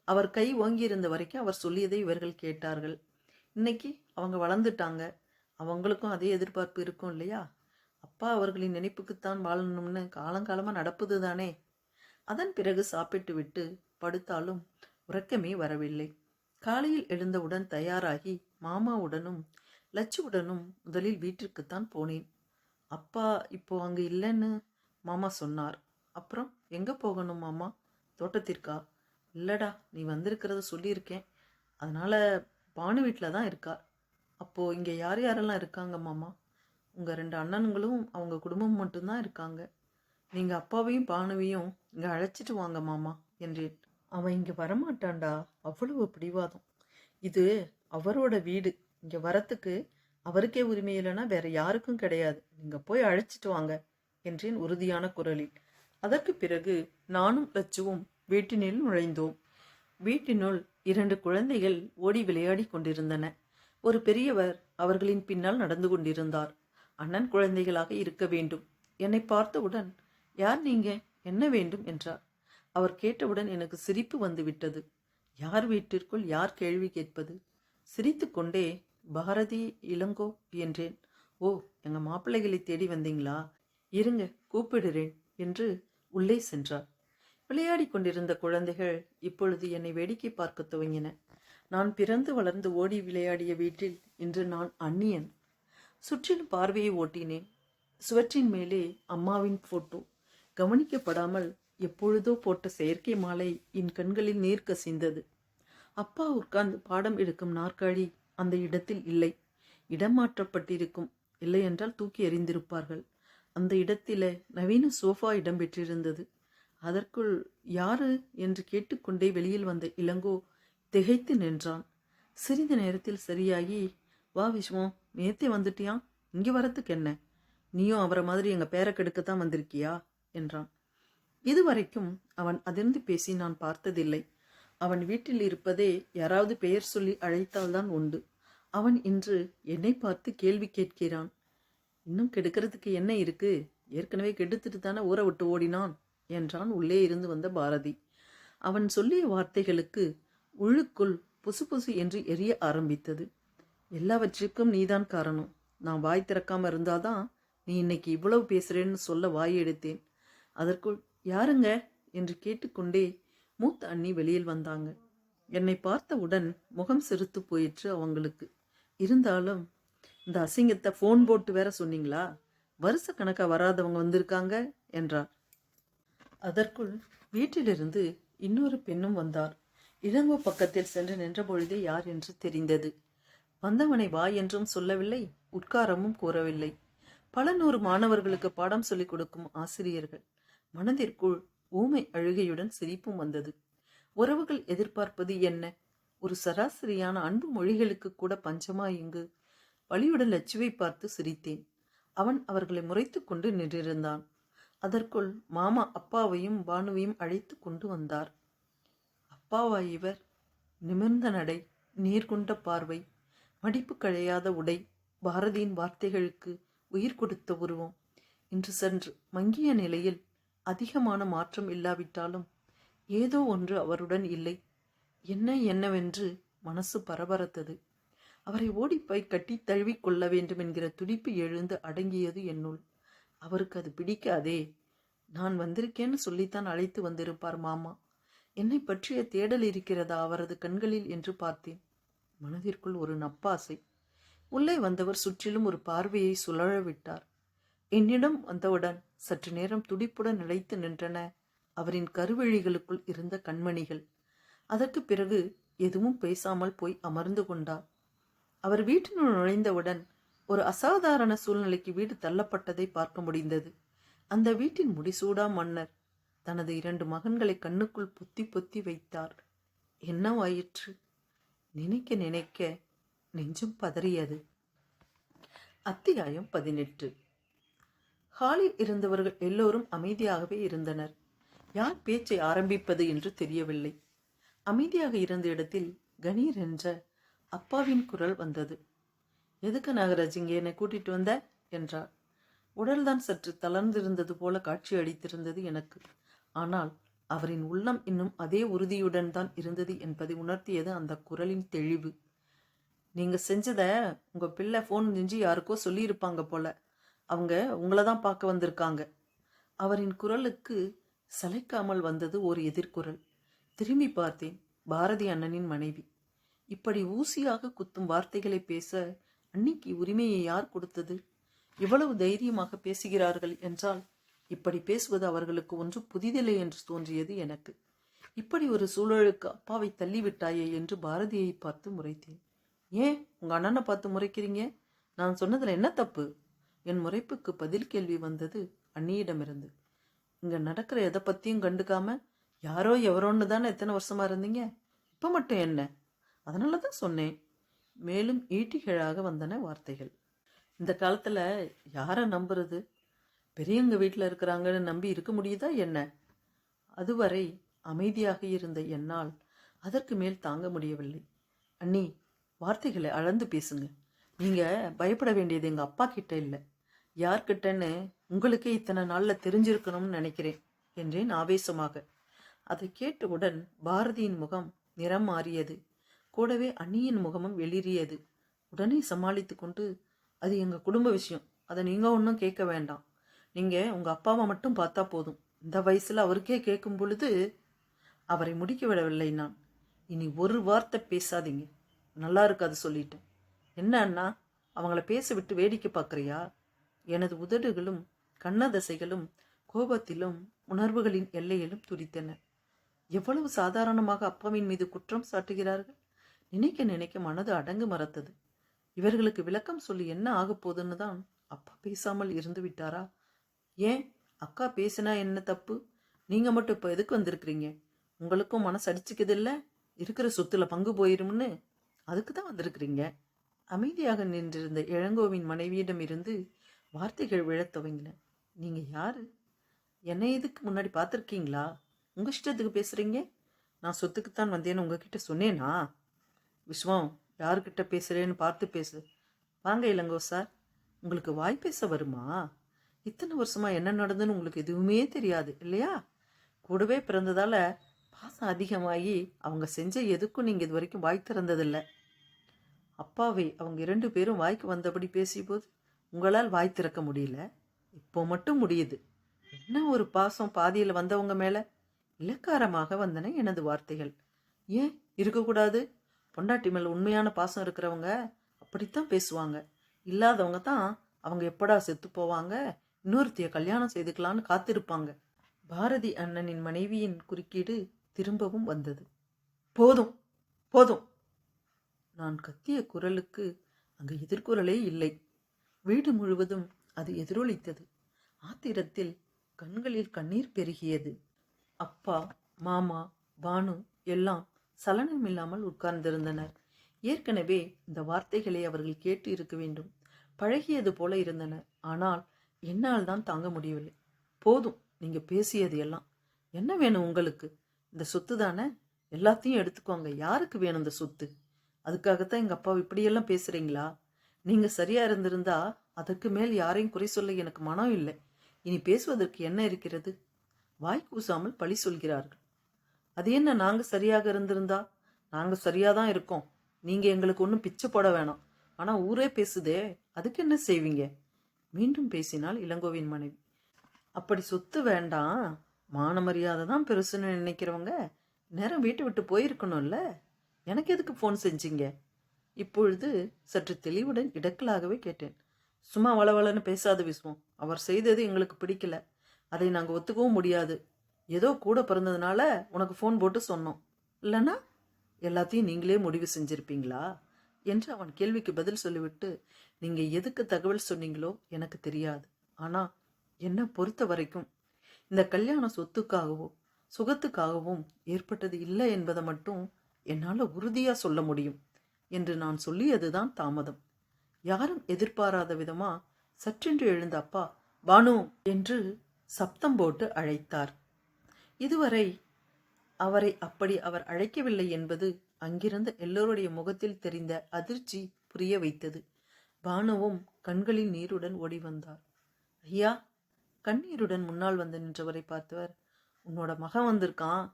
அவர் கை ஓங்கியிருந்த வரைக்கும் அவர் சொல்லியதை இவர்கள் கேட்டார்கள். இன்னைக்கு அவங்க வளர்ந்துட்டாங்க, அவங்களுக்கும் அதே எதிர்பார்ப்பு இருக்கும் இல்லையா? அப்பா அவர்களின் நினைப்புக்குத்தான் வாழணும்னு காலங்காலமாக நடப்பது தானே. அதன் பிறகு சாப்பிட்டு விட்டு படுத்தாலும் உறக்கமே வரவில்லை. காலையில் எழுந்தவுடன் தயாராகி மாமாவுடனும் லட்சுவுடனும் முதலில் வீட்டிற்குத்தான் போனேன். அப்பா இப்போ அங்கு இல்லைன்னு மாமா சொன்னார். அப்புறம் எங்க போகணும் மாமா? தோட்டத்திற்கா? இல்லடா, நீ வந்திருக்கிறத சொல்லியிருக்கேன். அதனால பானு வீட்டில் தான் இருக்கார். அப்போ இங்க யார் யாரெல்லாம் இருக்காங்க மாமா? உங்க 2 அண்ணன்களும் அவங்க குடும்பம் மட்டும்தான் இருக்காங்க. நீங்க அப்பாவையும் பானுவையும் இங்க அழைச்சிட்டு வாங்க மாமா என்றேன். அவன் இங்க வரமாட்டான்டா, அவ்வளவு பிடிவாதம். இது அவரோட வீடு. இங்க வரத்துக்கு அவருக்கே உரிமை இல்லைன்னா வேற யாருக்கும் கிடையாது. நீங்க போய் அழைச்சிட்டு வாங்க என்றேன் உறுதியான குரலில். அதற்கு பிறகு நானும் லட்சுவும் வீட்டினுள் நுழைந்தோம். வீட்டினுள் 2 குழந்தைகள் ஓடி விளையாடி கொண்டிருந்தன. ஒரு பெரியவர் அவர்களின் பின்னால் நடந்து கொண்டிருந்தார். அண்ணன் குழந்தைகளாக இருக்க வேண்டும். என்னை பார்த்தவுடன், யார் நீங்க, என்ன வேண்டும் என்றார். அவர் கேட்டவுடன் எனக்கு சிரிப்பு வந்துவிட்டது. யார் வீட்டிற்குள் யார் கேள்வி கேட்பது? சிரித்து கொண்டே, பாரதி, இளங்கோ என்றேன். ஓ, எங்க மாப்பிள்ளைகளை தேடி வந்தீங்களா? இருங்க, கூப்பிடுறேன் என்று உள்ளே சென்றார். விளையாடி கொண்டிருந்த குழந்தைகள் இப்பொழுது என்னை வேடிக்கை பார்க்க துவங்கின. நான் பிறந்து வளர்ந்து ஓடி விளையாடிய வீட்டில் இன்று நான் அந்நியன். சுற்றிலும் பார்வையை ஓட்டினேன். சுவற்றின் மேலே அம்மாவின் போட்டோ. கவனிக்கப்படாமல் எப்பொழுதோ போட்ட செயற்கை மாலை என் கண்களில் நீர் கசிந்தது. அப்பா உட்கார்ந்து பாடம் எடுக்கும் நாற்காலி அந்த இடத்தில் இல்லை. இடம் மாற்றப்பட்டிருக்கும். இல்லை என்றால் தூக்கி எறிந்திருப்பார்கள். அந்த இடத்தில நவீன சோஃபா இடம் பெற்றிருந்தது. அதற்குள் யாரு என்று கேட்டுக்கொண்டே வெளியில் வந்த இளங்கோ திகைத்து நின்றான். சிறிது நேரத்தில் சரியாகி, வா விஸ்வம், நேத்தே வந்துட்டியா? இங்கே வரத்துக்கு என்ன? நீயும் அவரை மாதிரி எங்க பேரை கெடுக்கத்தான் வந்திருக்கியா என்றான். இதுவரைக்கும் அவன் அதிர்ந்து பேசி நான் பார்த்ததில்லை. அவன் வீட்டில் இருப்பதே யாராவது பெயர் சொல்லி அழைத்தால்தான் உண்டு. அவன் இன்று என்னை பார்த்து கேள்வி கேட்கிறான். இன்னும் கெடுக்கிறதுக்கு என்ன இருக்கு? ஏற்கனவே கெடுத்துட்டு தானே ஊரை விட்டு ஓடினான் என்றான் உள்ளே இருந்து வந்த பாரதி. அவன் சொல்லிய வார்த்தைகளுக்கு உள்ளுக்குள் புசு புசு என்று எரிய ஆரம்பித்தது. எல்லாவற்றிற்கும் நீதான் காரணம். நான் வாய் திறக்காம இருந்தாதான் நீ இன்னைக்கு இவ்வளவு பேசுறேன்னு சொல்ல வாய் எடுத்தேன். அதற்குள் யாருங்க என்று கேட்டுக்கொண்டே மூத்த அண்ணி வெளியில் வந்தாங்க. என்னை பார்த்தவுடன் முகம் சிறுத்து போயிற்று அவங்களுக்கு. இருந்தாலும், இந்த அசிங்கத்தை ஃபோன் போட்டு வேற சொன்னீங்களா? வருஷ கணக்கா வராதவங்க வந்திருக்காங்க என்றார். அதற்குள் வீட்டிலிருந்து இன்னொரு பெண்ணும் வந்தார். இளங்கோ பக்கத்தில் சென்று நின்ற பொழுதே யார் என்று தெரிந்தது. வந்தவனை வா என்றும் சொல்லவில்லை, உட்காரமும் கூறவில்லை. பல 100 மாணவர்களுக்கு பாடம் சொல்லிக் கொடுக்கும் ஆசிரியர்கள். மனதிற்குள் ஊமை அழுகையுடன் சிரிப்பும் வந்தது. உறவுகள் எதிர்பார்ப்பது என்ன? ஒரு சராசரியான அன்பு மொழிகளுக்கு கூட பஞ்சமா இங்கு? வலியுடன் லட்சுவை பார்த்து சிரித்தேன். அவன் அவர்களை முறைத்து கொண்டு நின்றிருந்தான். அதற்குள் மாமா அப்பாவையும் பானுவையும் அழைத்து கொண்டு வந்தார். அப்பாவா இவர்? நிமிர்ந்த நடை, நீர்கொண்ட பார்வை, மடிப்பு கழையாத உடை, பாரதியின் வார்த்தைகளுக்கு உயிர் கொடுத்த உருவம். இன்று சற்று மங்கிய நிலையில், அதிகமான மாற்றம் இல்லாவிட்டாலும் ஏதோ ஒன்று அவருடன் இல்லை. என்னவென்று மனசு பரபரத்தது. அவரை ஓடிப்போய் கட்டி தழுவி கொள்ள வேண்டும் என்கிற துடிப்பு எழுந்து அடங்கியது என்னுள். அவருக்கு அது பிடிக்காதே. நான் வந்திருக்கேன்னு சொல்லித்தான் அழைத்து வந்திருப்பார் மாமா. என்னை பற்றிய தேடல் இருக்கிறதா அவரது கண்களில் என்று பார்த்தேன். மனதிற்குள் ஒரு நப்பாசை. உள்ளே வந்தவர் சுற்றிலும் ஒரு பார்வையை சுழழ விட்டார். என்னிடம் வந்தவுடன் சற்று நேரம் துடிப்புடன் நிலைத்து நின்றன அவரின் கருவழிகளுக்குள் இருந்த கண்மணிகள். அதற்கு பிறகு எதுவும் பேசாமல் போய் அமர்ந்து கொண்டார். அவர் வீட்டினுள் நுழைந்தவுடன் ஒரு அசாதாரண சூழ்நிலைக்கு வீடு தள்ளப்பட்டதை பார்க்க முடிந்தது. அந்த வீட்டின் முடிசூடா மன்னர் தனது 2 மகன்களை கண்ணுக்குள் பொத்தி பொத்தி வைத்தார். என்னவாயிற்று? நினைக்க நினைக்க நெஞ்சும் பதறியது. அத்தியாயம் 18. ஹாலில் இருந்தவர்கள் எல்லோரும் அமைதியாகவே இருந்தனர். யார் பேச்சை ஆரம்பிப்பது என்று தெரியவில்லை. அமைதியாக இருந்த இடத்தில் கணீர் என்ற அப்பாவின் குரல் வந்தது. எதுக்கு நாகராஜ் இங்கே என்னை கூட்டிட்டு வந்த என்றார். உடல்தான் சற்று தளர்ந்திருந்தது போல காட்சி அளித்திருந்தது எனக்கு. ஆனால் அவரின் உள்ளம் இன்னும் அதே உறுதியுடன் தான் இருந்தது என்பதை உணர்த்தியது அந்த குரலின் தெளிவு. நீங்க செஞ்சத உங்க பிள்ளை ஃபோன் செஞ்சு யாருக்கோ சொல்லியிருப்பாங்க போல. அவங்க உங்களை தான் பார்க்க வந்திருக்காங்க. அவரின் குரலுக்கு சளைக்காமல் வந்தது ஒரு எதிர்குரல். திரும்பி பார்த்தேன். பாரதி அண்ணனின் மனைவி. இப்படி ஊசியாக குத்தும் வார்த்தைகளை பேச அன்னிக்கு உரிமையை யார் கொடுத்தது? இவ்வளவு தைரியமாக பேசுகிறார்கள் என்றால் இப்படி பேசுவது அவர்களுக்கு ஒன்று புதிதில்லை என்று தோன்றியது எனக்கு. இப்படி ஒரு சூழலுக்கு அப்பாவை தள்ளிவிட்டாயே என்று பாரதியை பார்த்து முறைத்தேன். ஏன் உங்க அண்ணனை பார்த்து முறைக்கிறீங்க? நான் சொன்னதுல என்ன தப்பு? என் முறைப்புக்கு பதில் கேள்வி வந்தது அண்ணியிடமிருந்து. இங்க நடக்கிற எதை பத்தியும் கண்டுக்காம யாரோ எவரோன்னு தானே எத்தனை வருஷமா இருந்தீங்க, இப்ப மட்டும் என்ன? அதனாலதான் சொன்னேன். மேலும் ஈட்டிகளாக வந்தன வார்த்தைகள். இந்த காலத்துல யார நம்புறது? பெரியவங்க வீட்டில் இருக்கிறாங்கன்னு நம்பி இருக்க முடியுதா என்ன? அதுவரை அமைதியாக இருந்த என்னால் அதற்கு மேல் தாங்க முடியவில்லை. அண்ணி, வார்த்தைகளை அளந்து பேசுங்க. நீங்க பயப்பட வேண்டியது எங்க அப்பா கிட்ட இல்லை, யார்கிட்டன்னு உங்களுக்கே இத்தனை நாள்ல தெரிஞ்சிருக்கணும்னு நினைக்கிறேன் என்றேன் ஆவேசமாக. அதை கேட்டவுடன் பாரதியின் முகம் நிறம் மாறியது. கூடவே அண்ணியின் முகமும் வெளிரியது. உடனே சமாளித்து கொண்டு, அது எங்க குடும்ப விஷயம், அதை நீங்க ஒன்றும் கேட்க வேண்டாம். நீங்க உங்க அப்பாவை மட்டும் பார்த்தா போதும். இந்த வயசுல அவருக்கே கேட்கும் பொழுது அவரை முடிக்க விடவில்லை நான். இனி ஒரு வார்த்தை பேசாதீங்க, நல்லா இருக்காது சொல்லிட்டேன். என்ன அண்ணா, அவங்கள பேச விட்டு வேடிக்கை பார்க்குறியா? எனது உதடுகளும் கண்ணதசைகளும் கோபத்திலும் உணர்வுகளின் எல்லையிலும் துடித்தன. எவ்வளவு சாதாரணமாக அப்பாவின் மீது குற்றம் சாட்டுகிறார்கள். நினைக்க நினைக்க மனது அடங்கு மறத்தது. இவர்களுக்கு விளக்கம் சொல்லி என்ன ஆக போதுன்னு தான் அப்பா பேசாமல் இருந்து விட்டாரா? ஏன் அக்கா பேசினா என்ன தப்பு? நீங்க மட்டும் இப்ப எதுக்கு வந்திருக்கிறீங்க? உங்களுக்கும் மனசு அடிச்சுக்குது இல்ல, இருக்கிற சொத்துல பங்கு போயிரும்னு, அதுக்கு தான் வந்திருக்கிறீங்க. அமைதியாக நின்றிருந்த இளங்கோவின் மனைவியிடம் இருந்து வார்த்தைகள் விழத் துவங்கின. நீங்க யாரு? என்னை இதுக்கு முன்னாடி பார்த்துருக்கீங்களா? உங்க இஷ்டத்துக்கு பேசுறீங்க. நான் சொத்துக்குத்தான் வந்தேன்னு உங்ககிட்ட சொன்னேனா? விஸ்வம், யாருக்கிட்ட பேசுறேன்னு பார்த்து பேசு. வாங்க இளங்கோ சார், உங்களுக்கு வாய் பேச வருமா? இத்தனை வருஷமா என்ன நடந்துன்னு உங்களுக்கு எதுவுமே தெரியாது இல்லையா? கூடவே பிறந்ததால பாசம் அதிகமாகி அவங்க செஞ்ச எதுக்கும் நீங்க இது வரைக்கும் வாய் திறந்ததில்லை. அப்பாவை அவங்க 2 பேரும் வாய்க்கு வந்தபடி பேசிய போது உங்களால் வாய் திறக்க முடியல, இப்போ மட்டும் முடியுது. என்ன ஒரு பாசம் பாதியில் வந்தவங்க மேல? இலக்காரமாக வந்தன எனது வார்த்தைகள். ஏன் இருக்கக்கூடாது? பொண்டாட்டி மேல உண்மையான பாசம் இருக்கிறவங்க அப்படித்தான் பேசுவாங்க. இல்லாதவங்க தான் அவங்க எப்படா செத்து போவாங்க, இன்னொருத்திய கல்யாணம் செய்துக்கலான்னு காத்திருப்பாங்க. பாரதி அண்ணனின் மனைவியின் குறுக்கீடு திரும்பவும் வந்தது. போதும் போதும். நான் கத்திய குரலுக்கு அங்கு எதிர்குரலே இல்லை. வீடு முழுவதும் அது எதிரொலித்தது. ஆத்திரத்தில் கண்களில் கண்ணீர் பெருகியது. அப்பா, மாமா, பானு எல்லாம் சலனமில்லாமல் உட்கார்ந்திருந்தனர். ஏற்கனவே இந்த வார்த்தைகளை அவர்கள் கேட்டு இருக்க வேண்டும். பழகியது போல இருந்தனர். ஆனால் என்னால் தான் தாங்க முடியவில்லை. போதும், நீங்க பேசியது எல்லாம். என்ன வேணும் உங்களுக்கு? இந்த சொத்து தானே, எல்லாத்தையும் எடுத்துக்கோங்க. யாருக்கு வேணும் இந்த சொத்து? அதுக்காகத்தான் எங்க அப்பா இப்படியெல்லாம் பேசுறீங்களா? நீங்க சரியா இருந்திருந்தா அதற்கு மேல் யாரையும் குறை சொல்ல எனக்கு மனம் இல்லை. இனி பேசுவதற்கு என்ன இருக்கிறது? வாய் கூசாமல் பழி சொல்கிறார்கள். அது என்ன, நாங்க சரியாக இருந்திருந்தா? நாங்க சரியாதான் இருக்கோம். நீங்க எங்களுக்கு ஒன்றும் பிச்சை போட வேணாம். ஆனா ஊரே பேசுதே, அதுக்கு என்ன செய்வீங்க? மீண்டும் பேசினாள் இளங்கோவின் மனைவி. அப்படி சொத்து வேண்டாம், மான மரியாதை தான் பெருசுன்னு நினைக்கிறவங்க நேரம் வீட்டை விட்டு போயிருக்கணும்ல. எனக்கு எதுக்கு ஃபோன் செஞ்சீங்க? இப்பொழுது சற்று தெளிவுடன் இடக்கலாகவே கேட்டேன். சும்மா வளவளன்னு பேசாத விஸ்வம். அவர் செய்தது எங்களுக்கு பிடிக்கல, அதை நாங்கள் ஒத்துக்கவும் முடியாது. ஏதோ கூட பிறந்ததுனால உனக்கு ஃபோன் போட்டு சொன்னோம். இல்லைன்னா எல்லாத்தையும் நீங்களே முடிவு செஞ்சிருப்பீங்களா என்று அவன் கேள்விக்கு பதில் சொல்லிவிட்டு, நீங்க எதுக்கு தகவல் சொன்னீங்களோ எனக்கு தெரியாது. ஆனா என்னை பொறுத்த வரைக்கும் இந்த கல்யாணம் சொத்துக்காகவோ சுகத்துக்காகவும் ஏற்பட்டது இல்லை என்பதை மட்டும் என்னால் உறுதியா சொல்ல முடியும் என்று நான் சொல்லியதுதான் தாமதம். யாரும் எதிர்பாராத விதமா சற்றென்று எழுந்த அப்பா பானு என்று சப்தம் போட்டு அழைத்தார். இதுவரை அவரை அப்படி அவர் அழைக்கவில்லை என்பது அங்கிருந்த எல்லோருடைய முகத்தில் தெரிந்த அதிர்ச்சி புரிய வைத்தது. பானுவும் கண்களில் நீருடன் ஓடி வந்தார். ஐயா! கண்ணீருடன் முன்னால் வந்து நின்றவரை பார்த்தவர், உன்னோட மகன் வந்திருக்கான்.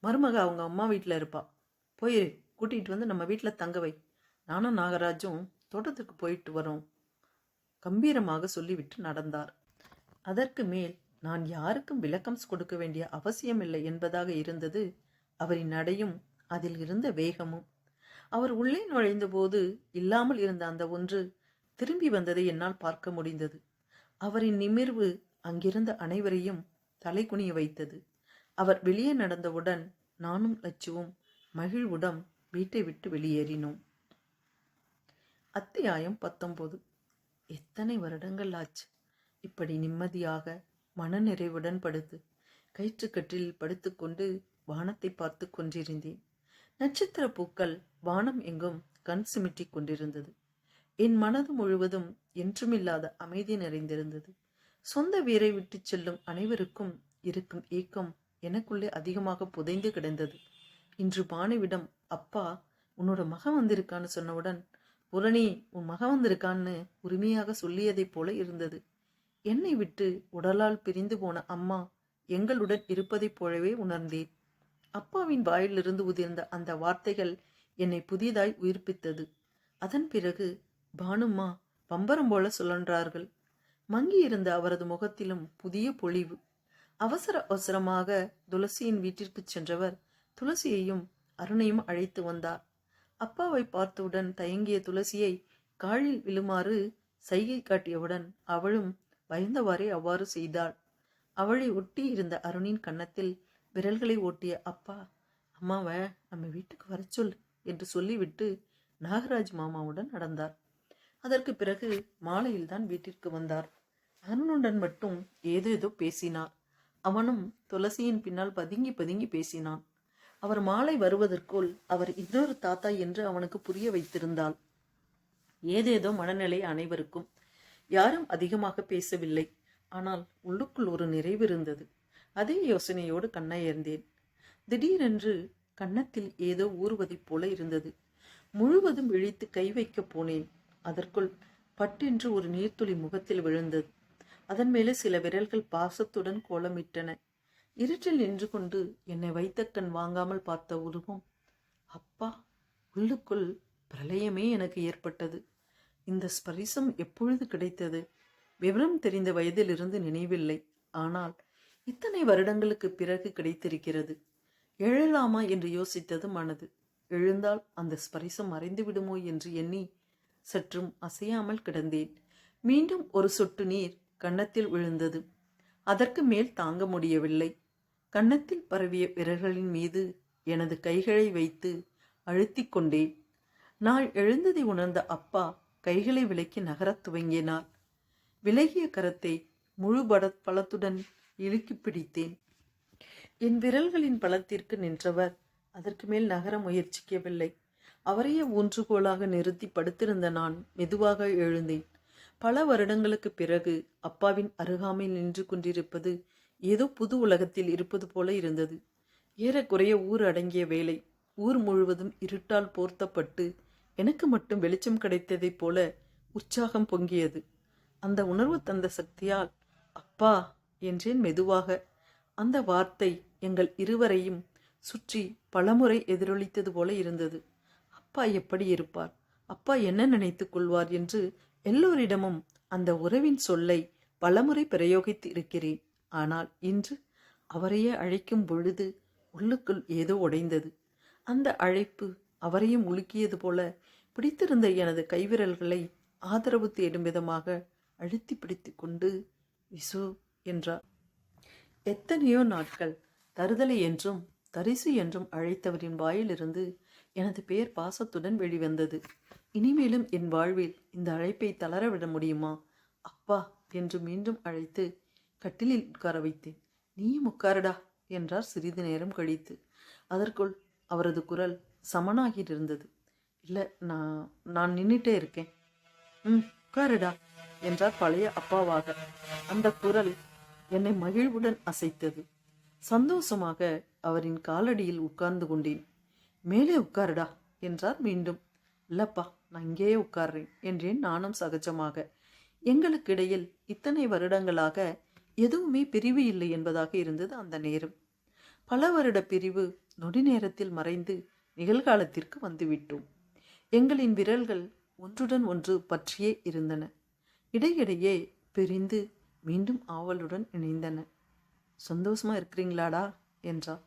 மருமக அவங்க அம்மா வீட்டில் இருப்பா. போயிரு, கூட்டிகிட்டு வந்து நம்ம வீட்டில் தங்க வை. நானும் நாகராஜும் தோட்டத்துக்கு போயிட்டு வரோம் கம்பீரமாக சொல்லிவிட்டு நடந்தார். அதற்கு மேல் நான் யாருக்கும் விளக்கம் கொடுக்க வேண்டிய அவசியமில்லை என்பதாக இருந்தது அவரின் நடையும் அதில் இருந்த வேகமும். அவர் உள்ளே நுழைந்தபோது இல்லாமல் இருந்த அந்த ஒன்று திரும்பி வந்ததை என்னால் பார்க்க முடிந்தது. அவரின் நிமிர்வு அங்கிருந்த அனைவரையும் தலைகுனிய வைத்தது. அவர் வெளியே நடந்தவுடன் நானும் லட்சுவும் மகிழ்வுடன் வீட்டை விட்டு வெளியேறினோம். அத்தியாயம் 19. எத்தனை வருடங்கள் ஆச்சு இப்படி நிம்மதியாக மனநிறைவுடன் படுத்து கயிற்றுக்கட்டில் படுத்துக்கொண்டு வானத்தை பார்த்து கொண்டிருந்தேன். நட்சத்திர பூக்கள் வானம் எங்கும் கண் சிமிட்டிக் கொண்டிருந்தது. என் மனது முழுவதும் என்றுமில்லாத அமைதி நிறைந்திருந்தது. சொந்த வீரை விட்டு செல்லும் அனைவருக்கும் இருக்கும் ஏக்கம் எனக்குள்ளே அதிகமாக புதைந்து கிடந்தது. இன்று பானுவிடம் அப்பா உன்னோட மகன் வந்திருக்கான்னு சொன்னவுடன் புரணி உன் மகன் வந்திருக்கான்னு உரிமையாக சொல்லியதைப் போல இருந்தது. என்னை விட்டு உடலால் பிரிந்து போன அம்மா எங்களுடன் இருப்பதைப் போலவே உணர்ந்தேன். அப்பாவின் வாயிலிருந்து உதிர்ந்த அந்த வார்த்தைகள் என்னை புதிதாய் உயிர்ப்பித்தது. அதன் பிறகு பானும்மா பம்பரம் போல சுழன்றார்கள். மங்கியிருந்த அவரது முகத்திலும் புதிய பொலிவு. அவசர அவசரமாக துளசியின் வீட்டிற்கு சென்றவர் துளசியையும் அருணையும் அழைத்து வந்தார். அப்பாவை பார்த்தவுடன் தயங்கிய துளசியை காலில் விழுமாறு சைகை காட்டியவுடன் அவளும் பயந்தவாறே அவ்வாறு செய்தாள். அவளை ஒட்டி இருந்த அருணின் கன்னத்தில் விரல்களை ஓட்டிய அப்பா, அம்மாவை நம்ம வீட்டுக்கு வர சொல் என்று சொல்லிவிட்டு நாகராஜ் மாமாவுடன் நடந்தார். அதற்கு பிறகு மாலையில்தான் வீட்டிற்கு வந்தார். அருணுடன் மட்டும் ஏதேதோ பேசினார். அவனும் துளசியின் பின்னால் பதுங்கி பதுங்கி பேசினான். அவர் மாலை வருவதற்குள் அவர் இன்னொரு தாத்தா என்று அவனுக்கு புரிய வைத்திருந்தாள். ஏதேதோ மனநிலை அனைவருக்கும். யாரும் அதிகமாக பேசவில்லை. ஆனால் உள்ளுக்குள் ஒரு நிறைவு இருந்தது. அதே யோசனையோடு கண்ணயர்ந்தேன். திடீரென்று கன்னத்தில் ஏதோ ஊறுவதைப் போல இருந்தது. முழுவதும் இழித்து கை வைக்கப் போனேன். அதற்குள் பட்டென்று ஒரு நீர்த்துளி முகத்தில் விழுந்தது. அதன் மேலே சில விரல்கள் பாசத்துடன் கோலமிட்டன. இருட்டில் நின்று கொண்டு என்னை வைத்த கண் வாங்காமல் பார்த்த உருவம் அப்பா. உள்ளுக்குள் பிரளயமே எனக்கு ஏற்பட்டது. இந்த ஸ்பரிசம் எப்பொழுது கிடைத்தது? விவரம் தெரிந்த வயதிலிருந்து நினைவில்லை. ஆனால் இத்தனை வருடங்களுக்கு பிறகு கிடைத்திருக்கிறது. எழலாமா என்று யோசித்தது மனது. எழுந்தால் அந்த ஸ்பரிசம் மறைந்து விடுமோ என்று எண்ணி சற்றும் அசையாமல் கிடந்தேன். மீண்டும் ஒரு சொட்டு நீர் கன்னத்தில் விழுந்தது. அதற்கு மேல் தாங்க முடியவில்லை. கன்னத்தில் பரவிய விரல்களின் மீது எனது கைகளை வைத்து அழுத்தி கொண்டேன். நான் எழுந்ததை உணர்ந்த அப்பா கைகளை விலக்கி நகரத் துவங்கினார். விலகிய கரத்தை முழு பலத்துடன் இழுக்கி பிடித்தேன். என் விரல்களின் பலத்திற்கு நின்றவர் அதற்கு மேல் நகர முயற்சிக்கவில்லை. அவரையே ஊன்றுகோலாக நிறுத்தி படுத்திருந்த நான் மெதுவாக எழுந்தேன். பல வருடங்களுக்கு பிறகு அப்பாவின் அருகாமையில் நின்று கொண்டிருப்பது ஏதோ புது உலகத்தில் இருப்பது போல இருந்தது. ஏறக்குறைய ஊர் அடங்கிய வேளை. ஊர் முழுவதும் இருட்டால் போர்த்தப்பட்டு எனக்கு மட்டும் வெளிச்சம் கிடைத்ததைப் போல உற்சாகம் பொங்கியது. அந்த உணர்வு தந்த சக்தியால் அப்பா என்றேன் மெதுவாக. அந்த வார்த்தை எங்கள் இருவரையும் சுற்றி பலமுறை எதிரொலித்தது போல இருந்தது. அப்பா எப்படி இருப்பார், அப்பா என்ன நினைத்துக் கொள்வார் என்று எல்லோரிடமும் அந்த உறவின் சொல்லை பலமுறை பிரயோகித்து இருக்கிறேன். ஆனால் இன்று அவரையே அழைக்கும் பொழுது உள்ளுக்குள் ஏதோ உடைந்தது. அந்த அழைப்பு அவரையும் உலுக்கியது போல பிடித்திருந்த எனது கைவிரல்களை ஆதரவு தேடும் விதமாக அழுத்தி பிடித்து கொண்டு விசு என்றார். எத்தனையோ நாட்கள் தருதலை என்றும் தரிசு என்றும் அழைத்தவரின் வாயிலிருந்து எனது பெயர் பாசத்துடன் வெளிவந்தது. இனிமேலும் என் வாழ்வில் இந்த அழைப்பை தளரவிட முடியுமா? அப்பா என்று மீண்டும் அழைத்து கட்டிலில் உட்கார வைத்தேன். நீயும் உட்காரடா என்றார் சிறிது நேரம் கழித்து. அதற்குள் அவரது குரல் சமனாகியிருந்தது. இல்லை, நான் நின்றுட்டே இருக்கேன். உட்காருடா என்றார் பழைய அப்பாவாக. அந்த குரல் என்னை மகிழ்வுடன் அசைத்தது. சந்தோஷமாக அவரின் காலடியில் உட்கார்ந்து கொண்டேன். மேலே உட்காருடா என்றார் மீண்டும். இல்லப்பா, நான் இங்கேயே உட்கார்றேன் என்றேன் நானும் சகஜமாக. எங்களுக்கிடையில் இத்தனை வருடங்களாக எதுவுமே பிரிவு இல்லை என்பதாக இருந்தது அந்த நேரம். பல வருட பிரிவு நொடி நேரத்தில் மறைந்து நிகழ்காலத்திற்கு வந்துவிட்டோம். எங்களின் விரல்கள் ஒன்றுடன் ஒன்று பற்றியே இருந்தன. இடையிடையே பிரிந்து மீண்டும் ஆவலுடன் இணைந்தன. சந்தோஷமா இருக்கிறீங்களாடா என்றார்.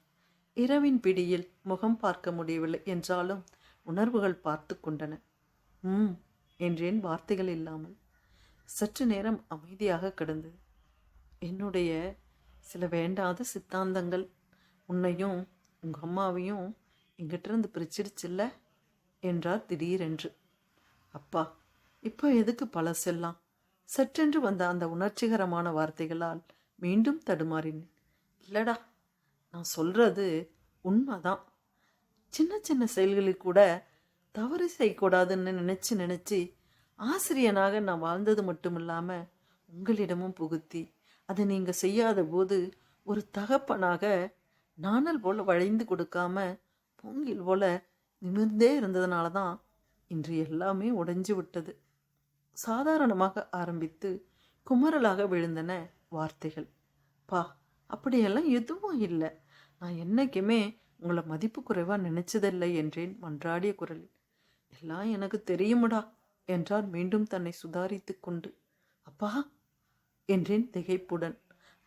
இரவின் பிடியில் முகம் பார்க்க முடியவில்லை என்றாலும் உணர்வுகள் பார்த்து கொண்டன. என்றேன் வார்த்தைகள் இல்லாமல். சற்று நேரம் அமைதியாக கிடந்தது. என்னுடைய சில வேண்டாத சித்தாந்தங்கள் உன்னையும் உங்க அம்மாவையும் எங்கிட்டிருந்து பிரிச்சிடுச்சில்ல என்றார் திடீரென்று. அப்பா, இப்போ எதுக்கு பழசெல்லாம்? சற்றென்று வந்த அந்த உணர்ச்சிகரமான வார்த்தைகளால் மீண்டும் தடுமாறினேன். இல்லடா, நான் சொல்றது உண்மைதான். சின்ன சின்ன செயல்களில் கூட தவறு செய்யக்கூடாதுன்னு நினச்சி ஆசிரியனாக நான் வாழ்ந்தது மட்டும் இல்லாமல் உங்களிடமும் புகுத்தி அதை நீங்கள் செய்யாத போது ஒரு தகப்பனாக நாணல் போல் வளைந்து கொடுக்காம பொங்கில் போல நிமிர்ந்தே இருந்ததுனால தான் இன்று எல்லாமே உடைஞ்சு விட்டது. சாதாரணமாக ஆரம்பித்து குமரலாக விழுந்தன வார்த்தைகள். பா, அப்படியெல்லாம் எதுவும் இல்லை. நான் என்னைக்குமே உங்களை மதிப்பு குறைவாக நினைச்சதில்லை என்றேன் மன்றாடிய குரலில். எல்லாம் எனக்கு தெரியுமுடா என்றார் மீண்டும் தன்னை சுதாரித்து கொண்டு. அப்பா என்றேன் திகைப்புடன்.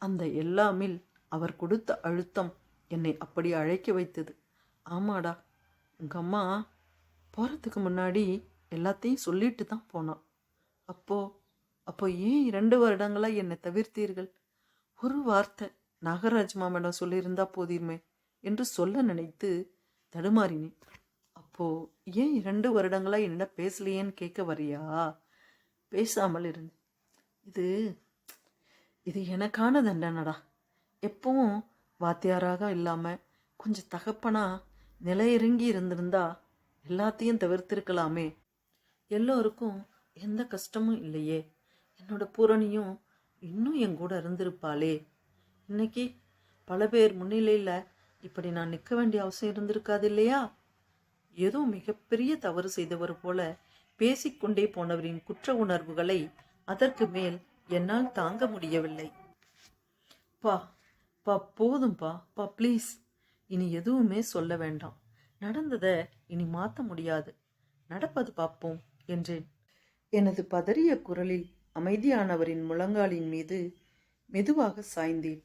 அந்த எல்லாமில் அவர் கொடுத்த அழுத்தம் என்னை அப்படி அழைக்க வைத்தது. ஆமாடா, உங்கள் அம்மா போகிறதுக்கு முன்னாடி எல்லாத்தையும் சொல்லிட்டு தான் போனான். அப்போ ஏன் 2 வருடங்களாக என்னை தவிர்த்தீர்கள்? ஒரு வார்த்தை நாகராஜ் மாமனிடம் சொல்லியிருந்தா போதிருமே என்று சொல்ல நினைத்து தடுமாறினேன். அப்போ ஏன் 2 வருடங்களாக என்னிடம் பேசலையேன்னு கேட்க வரியா? பேசாமல் இருந்தேன். இது எனக்கான தண்டனடா. எப்பவும் வாத்தியாராக இல்லாமல் கொஞ்சம் தகப்பனா நிலையிறங்கி இருந்திருந்தா எல்லாத்தையும் தவிர்த்திருக்கலாமே. எல்லோருக்கும் எந்த கஷ்டமும் இல்லையே. என்னோட பூரணியும் இன்னும் என் கூட இருந்திருப்பாளே. இன்னைக்கு பல பேர் முன்னிலையில் இப்படி நான் நிற்க வேண்டிய அவசியம் இருந்திருக்காது இல்லையா? ஏதோ மிகப்பெரிய தவறு செய்தவர் போல பேசிக்கொண்டே போனவரின் குற்ற உணர்வுகளை அதற்கு மேல் என்னால் தாங்க முடியவில்லை. பா போதும்பா, ப்ளீஸ். இனி எதுவுமே சொல்ல வேண்டாம். நடந்ததை இனி மாற்ற முடியாது. நடப்பது பார்ப்போம் என்றேன். எனது பதறிய குரலில் அமைதியானவரின் முழங்காலின் மீது மெதுவாக சாய்ந்தேன்.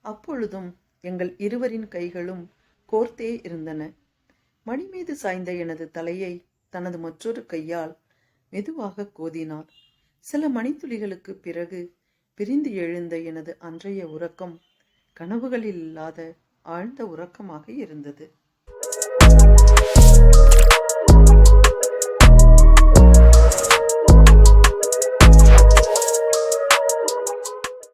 அப்பொழுதும் எங்கள் இருவரின் கைகளும் கோர்த்தே இருந்தன. மணி மீது சாய்ந்த எனது தலையை தனது மற்றொரு கையால் மெதுவாக கோதினார். சில மணித்துளிகளுக்கு பிறகு பிரிந்து எழுந்த எனது அன்றைய உறக்கம் கனவுகளில் இல்லாத ஆழ்ந்த உறக்கமாக இருந்தது.